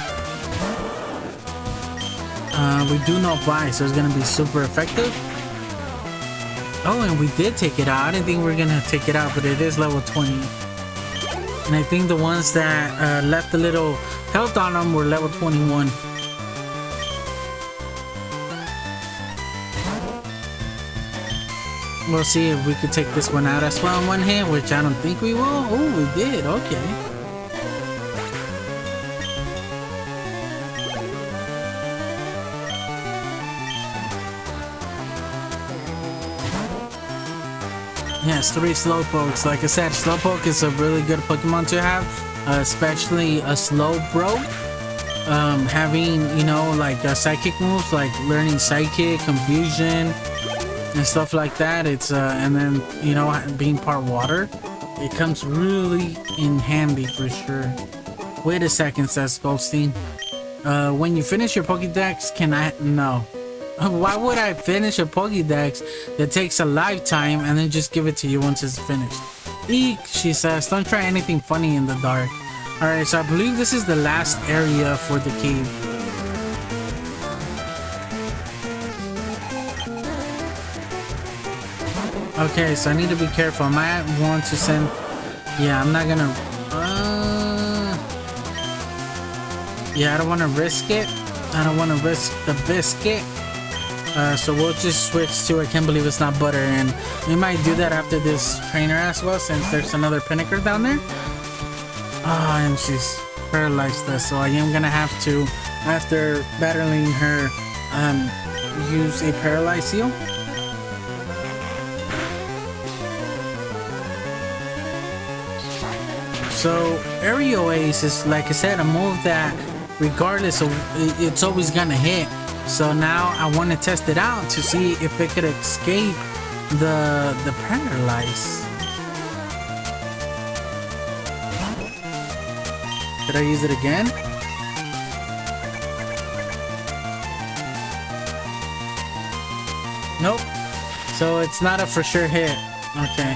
We do know why, so it's gonna be super effective. Oh, and we did take it out. I didn't think we were gonna take it out, but it is level 20. And I think the ones that left a little health on them were level 21. We'll see if we could take this one out as well in one hit, which I don't think we will. Oh, we did. Okay. Yes, 3 Slowpokes. Like I said, Slowpoke is a really good Pokemon to have, especially a Slowbro. Having, you know, like psychic moves, like learning Psychic, Confusion, and stuff like that. It's and then, you know, being part water, it comes really in handy for sure. Wait a second, says Goldstein. When you finish your Pokédex, can I? No. Why would I finish a Pokédex that takes a lifetime and then just give it to you once it's finished? Eek, she says. Don't try anything funny in the dark. Alright, so I believe this is the last area for the cave. Okay, so I need to be careful. I might want to send... Yeah, I'm not gonna... Yeah, I don't want to risk it. I don't want to risk the biscuit. So we'll just switch to I can't believe it's not butter, and we might do that after this trainer as well, since there's another Pinnaker down there. Ah, and she's paralyzed us, so I am gonna have to, after battling her, use a Paralyze Seal. So Aerial Ace is, like I said, a move that regardless of, it's always gonna hit. So now I want to test it out to see if it could escape the Paralyze. Did I use it again? Nope. So it's not a for sure hit. Okay.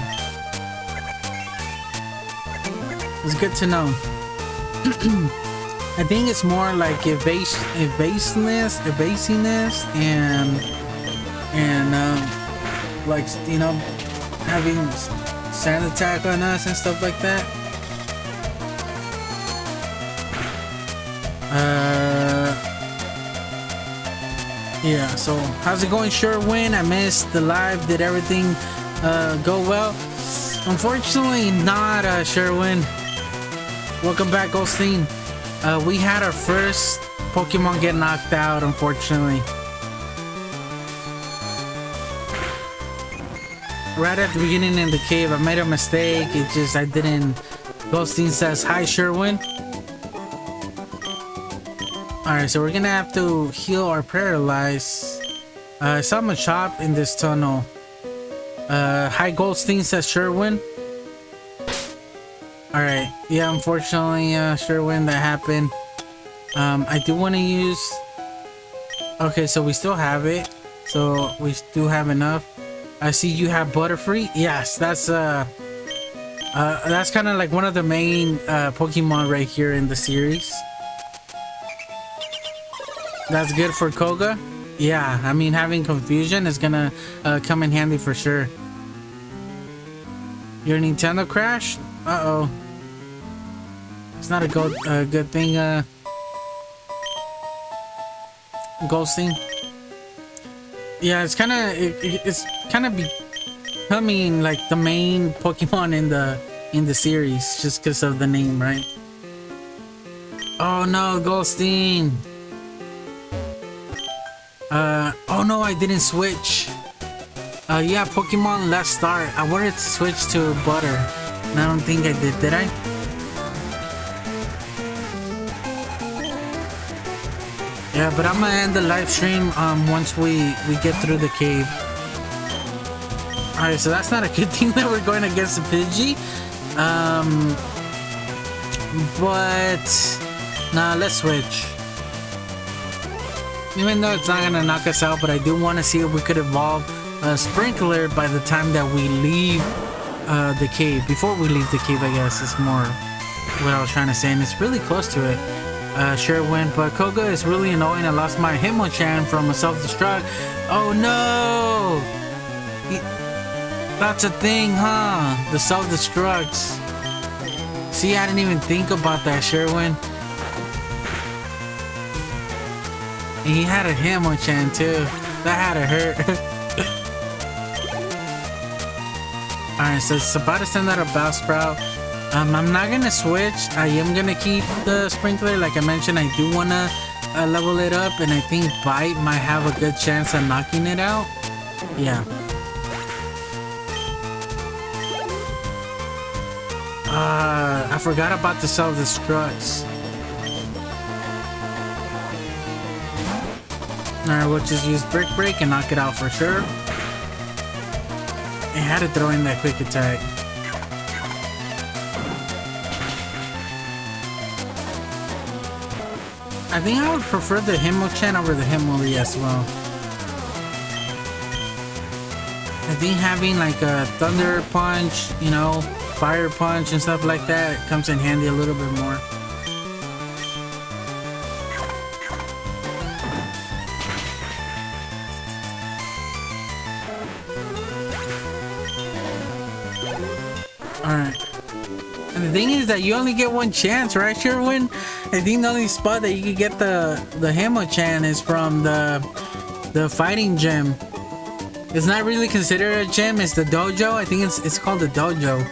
It's good to know. I think it's more like evasiness, and like, you know, having sand attack on us and stuff like that. Yeah, so how's it going, Sherwin? I missed the live. Did everything go well? Unfortunately not, Sherwin. Welcome back, Goldstein. We had our first Pokemon get knocked out, unfortunately. Right at the beginning in the cave, I made a mistake. It just, I didn't... Goldstein says, hi, Sherwin. Alright, so we're gonna have to heal our Paralyze. I saw a shop in this tunnel. Hi, Goldstein, says Sherwin. Alright, yeah, unfortunately, Sherwin, that happened. I do want to use... Okay, so we still have it. So we do have enough. I see you have Butterfree. Yes, that's kind of like one of the main Pokemon right here in the series. That's good for Koga. Yeah, I mean, having Confusion is gonna come in handy for sure. Your Nintendo crashed? Uh-oh. It's not a good thing. Goldstein. Yeah, it's kind of it's kind of becoming like the main Pokemon in the series just because of the name, right? Oh no, Goldstein. Oh no, I didn't switch. Yeah, Pokemon Let's Start. I wanted to switch to Butter, and I don't think I did I? Yeah, but I'm gonna end the live stream once we get through the cave. Alright, so that's not a good thing that we're going against the Pidgey. But nah, let's switch. Even though it's not gonna knock us out, but I do want to see if we could evolve a Sprinkler by the time that we leave the cave. Before we leave the cave, I guess is more what I was trying to say, and it's really close to it. Sure win, but Koga is really annoying. I lost my Hitmonchan from a self-destruct. Oh no! That's a thing, huh? The self-destructs. See, I didn't even think about that, Sherwin. He had a Hitmonchan too. That had to hurt. Alright, so it's about to send out a Bellsprout. I'm not gonna switch. I am gonna keep the Sprinkler. Like I mentioned, I do wanna level it up, and I think Bite might have a good chance of knocking it out. Yeah. I forgot about the self-destructs. Alright, we'll just use Brick Break and knock it out for sure. I had to throw in that quick attack. I think I would prefer the Hitmonchan over the Hitmonlee as well. I think having like a Thunder Punch, you know, Fire Punch and stuff like that comes in handy a little bit more. Alright. And the thing is that you only get one chance, right, Sherwin? I think the only spot that you can get the Hitmonchan is from the fighting gym. It's not really considered a gym, it's the dojo. I think it's called the dojo.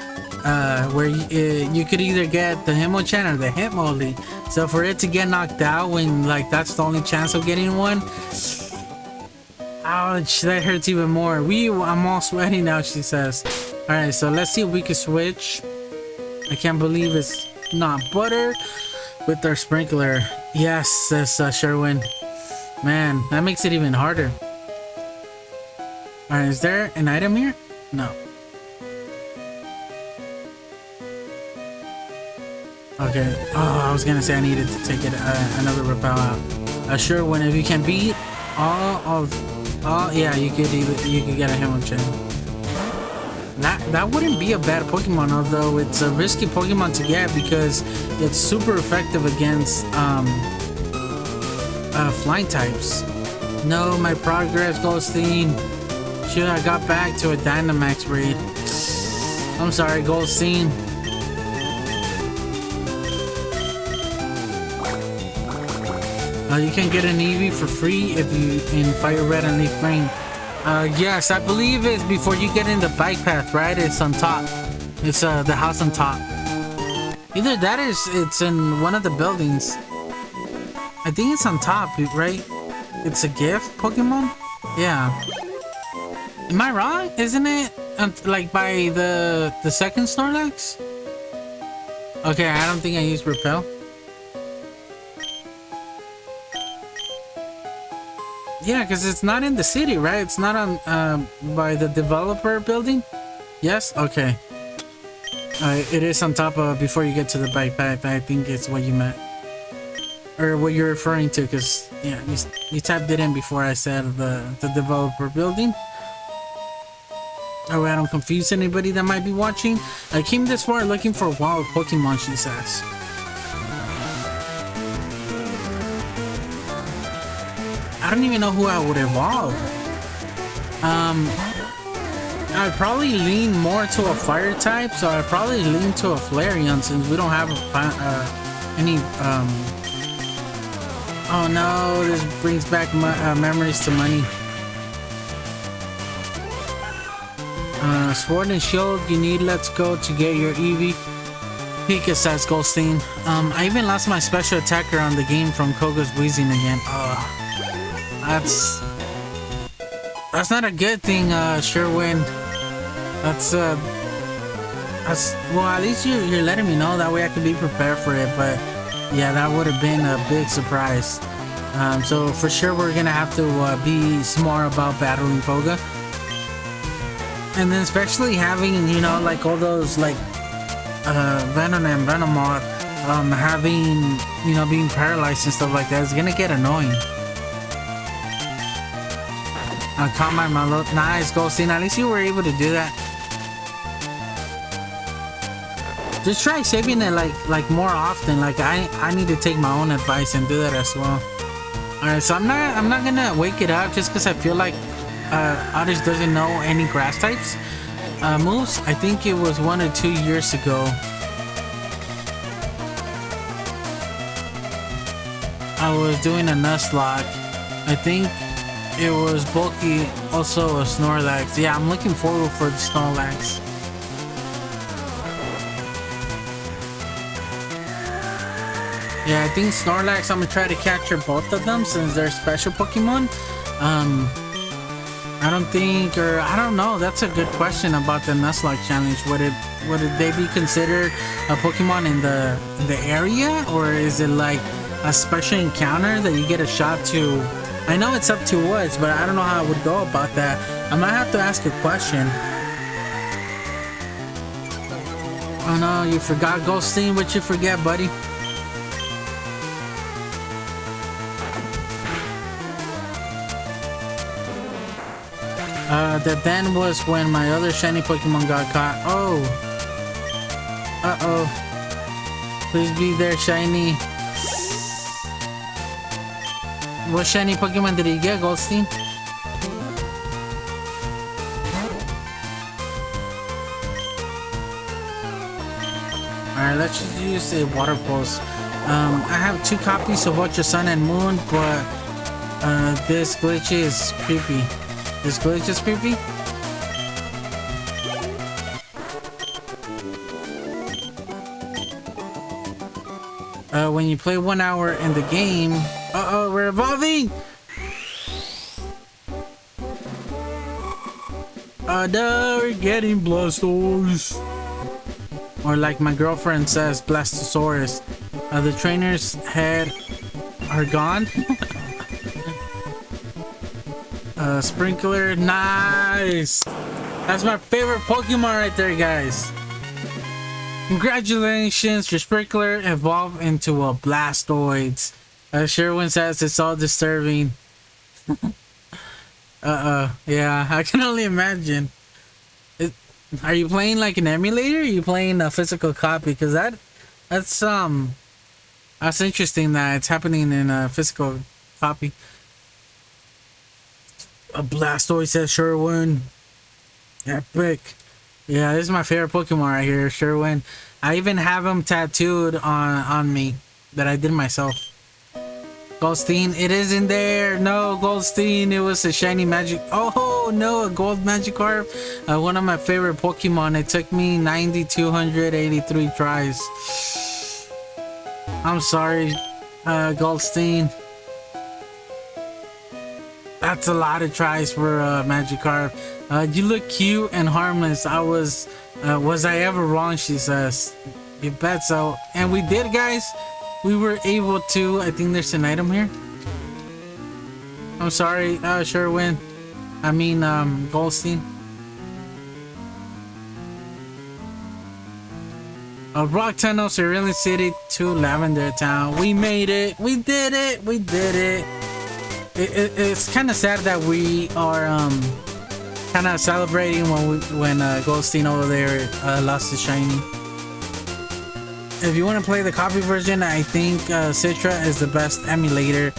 Where you could either get the Hitmonchan or the Hitmonlee. So for it to get knocked out when like that's the only chance of getting one, ouch, that hurts even more. I'm all sweaty now, she says. Alright, so let's see if we can switch. I can't believe it's not Butter with our Sprinkler. Yes, says Sherwin. Man, that makes it even harder. Alright, is there an item here? No. Okay. Oh, I was gonna say I needed to take it another repel out. Sherwin, if you can beat all, yeah, you could get a Hitmonchan. That wouldn't be a bad Pokemon, although it's a risky Pokemon to get because it's super effective against flying types. No, my progress, Goldstein. Shoot, I got back to a Dynamax raid. I'm sorry, Goldstein. You can get an Eevee for free if you in Fire Red and Leaf Green. Yes, I believe it's before you get in the bike path, right? It's on top. It's the house on top. Either that or it's in one of the buildings. I think it's on top, right? It's a gift Pokemon? Yeah. Am I wrong? Isn't it like by the second Snorlax? Okay, I don't think I used Repel. Yeah, because it's not in the city, right? It's not on by the developer building. Yes. Okay. It is on top of before you get to the bike path. I think it's what you meant, or what you're referring to. Because yeah, you tapped it in before I said the developer building. Oh, I don't confuse anybody that might be watching. I came this far looking for wild Pokemon, she says. I don't even know who I would evolve. I'd probably lean more to a fire type, so I'd probably lean to a Flareon since we don't have any Oh no, this brings back my memories to money. Sword and shield you need, let's go to get your Eevee. Pika, says Goldstein. I even lost my special attacker on the game from Koga's wheezing again. That's not a good thing, Sherwin. That's well, at least you're letting me know, that way I can be prepared for it. But yeah, that would have been a big surprise. So for sure we're gonna have to be smart about battling Koga. And then especially having, you know, like all those like Venom and Venomoth having, you know, being paralyzed and stuff like that is gonna get annoying. Calm my look. Nice, Goldstein. At least you were able to do that. Just try saving it like more often. Like I need to take my own advice and do that as well. Alright, so I'm not gonna wake it up just because I feel like Otters doesn't know any grass types moves. I think it was 1 or 2 years ago. I was doing a Nuzlocke. I think it was Bulky, also a Snorlax. Yeah, I'm looking forward for the Snorlax. Yeah, I think Snorlax, I'm gonna try to capture both of them since they're special Pokemon. I don't think, or I don't know, that's a good question about the Nuzlocke challenge. Would they be considered a Pokemon in the area, or is it like a special encounter that you get a shot to? I know it's up to woods, but I don't know how I would go about that. I might have to ask a question. Oh no, you forgot Goldstein. What you forget, buddy? That then was when my other shiny Pokemon got caught. Oh. Uh-oh. Please be there, shiny. What shiny Pokemon did he get, Goldstein? Alright, let's just use a water pulse. I have 2 copies of Ultra Sun and Moon, but this glitch is creepy. This glitch is creepy? When you play 1 hour in the game... Uh-oh, we're evolving! No, we're getting Blastoise. Or like my girlfriend says, Blastosaurus. The trainer's head are gone. Sprinkler, nice! That's my favorite Pokemon right there, guys. Congratulations, your Sprinkler evolved into a Blastoise. Sherwin says it's all disturbing. Yeah, I can only imagine. Are you playing like an emulator, or are you playing a physical copy? Because that's interesting that it's happening in a physical copy. A Blastoise, says Sherwin. Epic. Yeah, this is my favorite Pokemon right here, Sherwin. I even have him tattooed on me that I did myself. Goldstein, it isn't there. No, Goldstein, it was a shiny magic. Oh no, a gold Magikarp. One of my favorite Pokemon. It took me 9,283 tries. I'm sorry, Goldstein. That's a lot of tries for Magikarp. You look cute and harmless. Was I ever wrong? She says. You bet so. And we did, guys. We were able to. I think there's an item here. I'm sorry, Sherwin. I mean, Goldstein. Rock Tunnel, Cerulean City to Lavender Town. We made it. We did it. We did it. It's kind of sad that we are kind of celebrating when Goldstein over there lost his shiny. If you want to play the copy version, I think Citra is the best emulator.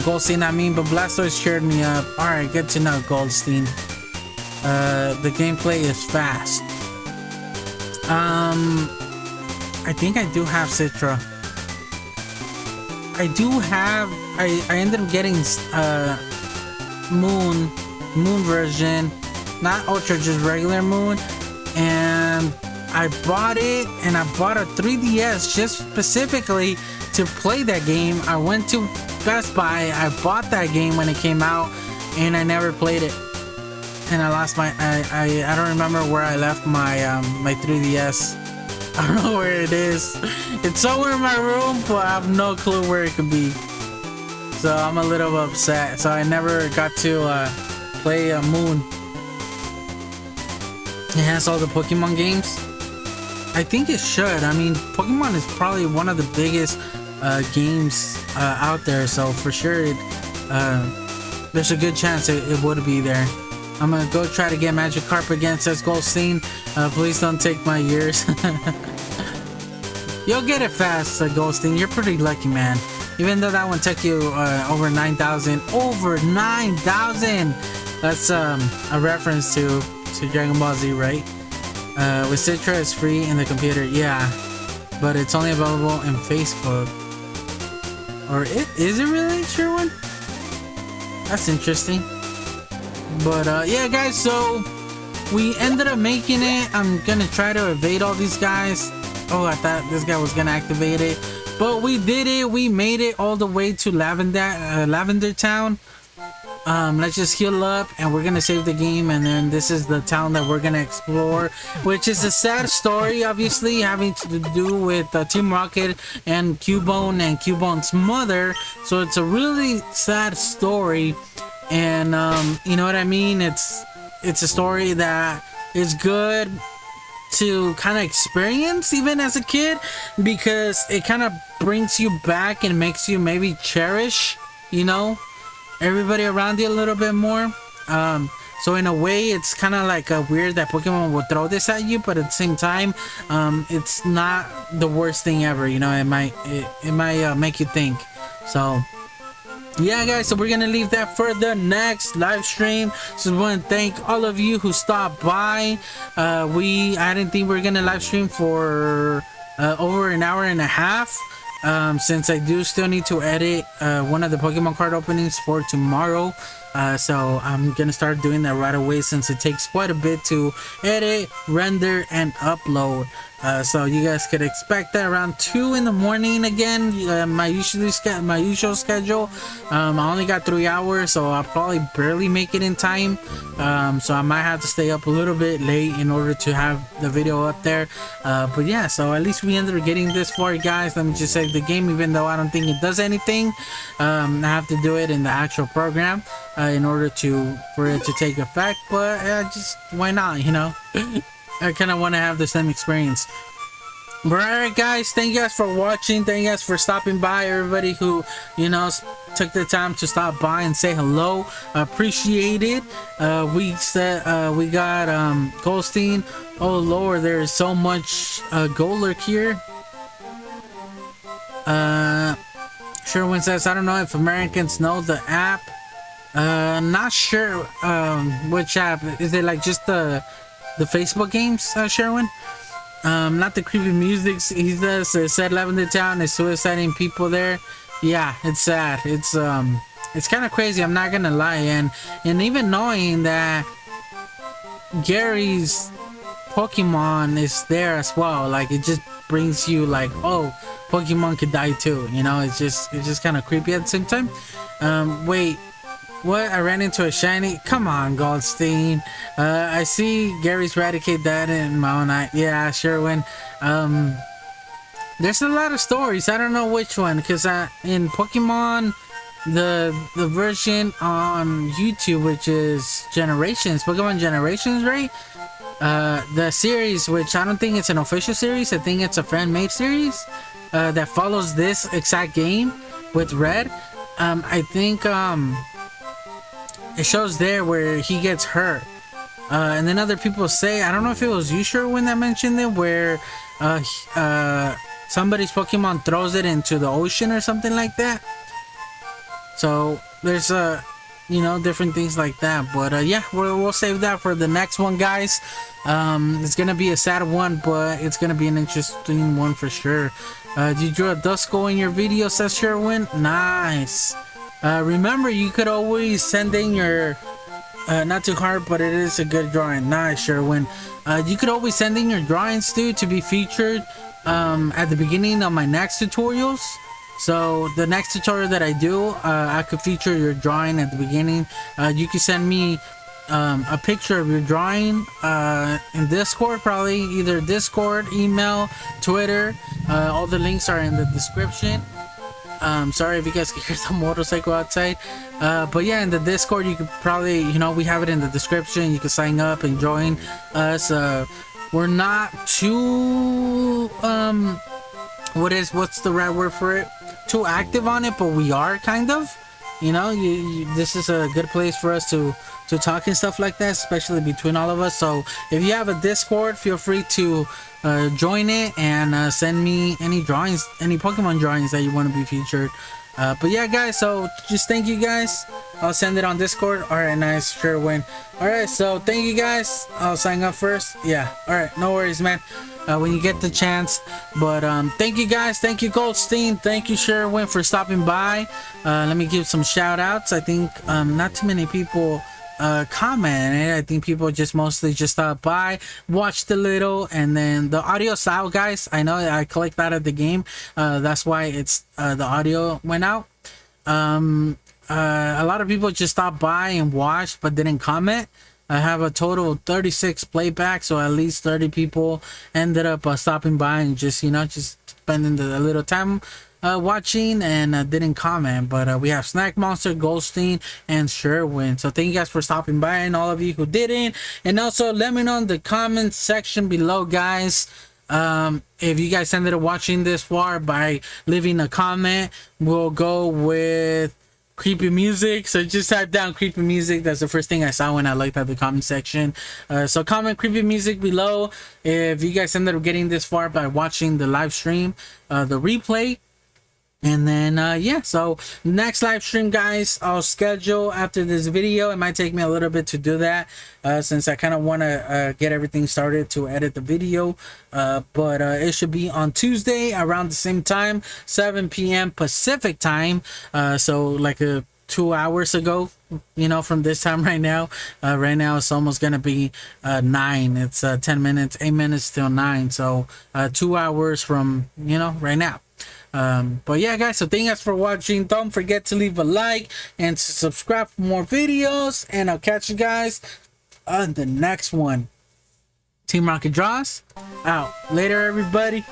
Goldstein, I mean, but Blastoise cheered me up. Alright, good to know, Goldstein. The gameplay is fast. I think I do have Citra. I I ended up getting moon version, not ultra, just regular moon, and I bought it, and I bought a 3DS just specifically to play that game. I went to Best Buy, I bought that game when it came out, and I never played it. And I lost my, I don't remember where I left my my 3DS. I don't know where it is. It's somewhere in my room, but I have no clue where it could be. So I'm a little upset. So I never got to play Moon. It has all the Pokemon games. I think it should. I mean, Pokemon is probably one of the biggest games out there. So for sure, there's a good chance it would be there. I'm gonna go try to get Magikarp again, says Goldstein. Please don't take my years. You'll get it fast, Goldstein. You're pretty lucky, man. Even though that one took you over 9,000. Over 9,000! That's a reference to Dragon Ball Z, right? With Citra, it's free in the computer. Yeah, but it's only available in Facebook. Or is it really? Sure one? That's interesting. But yeah, guys, so we ended up making it. I'm gonna try to evade all these guys. Oh, I thought this guy was gonna activate it, but we did it. We made it all the way to Lavender Town. Let's just heal up, and we're gonna save the game, and then this is the town that we're gonna explore, which is a sad story, obviously, having to do with Team Rocket and Cubone and Cubone's mother. So it's a really sad story. And you know what I mean, it's a story that is good to kind of experience even as a kid, because it kind of brings you back and makes you maybe cherish, you know, everybody around you a little bit more. So in a way, it's kind of like weird that Pokemon will throw this at you, but at the same time, it's not the worst thing ever, you know. It might make you think. So yeah, guys, so we're gonna leave that for the next live stream. Just want to thank all of you who stopped by. I didn't think we were gonna live stream for over an hour and a half, since I do still need to edit one of the Pokemon card openings for tomorrow. So I'm gonna start doing that right away, since it takes quite a bit to edit, render, and upload. So you guys could expect that around 2 in the morning again. My usual schedule. I only got 3 hours, so I'll probably barely make it in time. So I might have to stay up a little bit late in order to have the video up there. But yeah, so at least we ended up getting this far, guys. Let me just save the game, even though I don't think it does anything. I have to do it in the actual program in order for it to take effect. But just why not, you know? I kind of want to have the same experience. But alright, guys, thank you guys for watching. Thank you guys for stopping by. Everybody who, you know, took the time to stop by and say hello, appreciate it. We got Goldstein. Oh Lord, there is so much Golurk here. Sherwin says, I don't know if Americans know the app. Not sure which app. Is it like just the Facebook games, Sherwin? Not the creepy music. He says, said Lavender Town is suiciding people there. Yeah, it's sad. It's kind of crazy, I'm not gonna lie. And even knowing that Gary's Pokemon is there as well, like, it just brings you like, oh, Pokemon could die too, you know. It's just kind of creepy at the same time. Wait, what? I ran into a shiny? Come on, Goldstein. I see Gary's Eradicate that in my own eye. Yeah, sure. When there's a lot of stories. I don't know which one, because in Pokemon, the version on YouTube, which is Generations, Pokemon Generations, right? The series, which I don't think it's an official series. I think it's a fan-made series that follows this exact game with Red. I think it shows there where he gets hurt, and then other people say, I don't know if it was you, Sherwin, that mentioned it, where somebody's Pokemon throws it into the ocean or something like that. So there's you know, different things like that. But yeah, we'll save that for the next one, guys. It's gonna be a sad one, but it's gonna be an interesting one for sure. Did you draw a Duskull in your video, says Sherwin? Nice. Remember, you could always send in your not too hard, but it is a good drawing. Nice, Sherwin. You could always send in your drawings too to be featured at the beginning of my next tutorials. So the next tutorial that I do, I could feature your drawing at the beginning. You can send me a picture of your drawing in Discord, probably either Discord, email, Twitter. All the links are in the description. Sorry if you guys can hear the motorcycle outside, but yeah, in the Discord you could probably, you know, we have it in the description. You can sign up and join us. We're not too what's the right word for it, too active on it, but we are kind of, you know, this is a good place for us to talk and stuff like that, especially between all of us. So if you have a Discord, feel free to join it and send me any drawings, any Pokemon drawings that you want to be featured. But yeah, guys, so just thank you guys. I'll send it on Discord. All right, nice, sure win. All right, so thank you guys. I'll sign up first. Yeah, all right, no worries, man. When you get the chance. But thank you guys. Thank you, Goldstein. Thank you, Sherwin, for stopping by. Let me give some shout outs. I think not too many people commented. I think people just mostly just stopped by, watched a little, and then the audio out, guys. I know I clicked out of the game. That's why it's the audio went out. A lot of people just stopped by and watched but didn't comment. I have a total of 36 playbacks, so at least 30 people ended up stopping by and just, you know, just spending a little time watching and didn't comment. But we have Snack Monster, Goldstein, and Sherwin. So thank you guys for stopping by, and all of you who didn't. And also let me know in the comments section below, guys, if you guys ended up watching this far by leaving a comment. We'll go with creepy music, so just type down creepy music. That's the first thing I saw when I looked at the comment section. So comment creepy music below if you guys ended up getting this far by watching the live stream, the replay. And then yeah, so next live stream, guys, I'll schedule after this video. It might take me a little bit to do that since I kind of want to get everything started to edit the video, but it should be on Tuesday around the same time, 7 p.m. Pacific time, so like 2 hours ago, you know, from this time right now. Right now it's almost gonna be 9. It's 10 minutes, 8 minutes till 9, so 2 hours from, you know, right now. But yeah, guys, so thank you guys for watching. Don't forget to leave a like and to subscribe for more videos, and I'll catch you guys on the next one. Team Rocket Draws out. Later, everybody.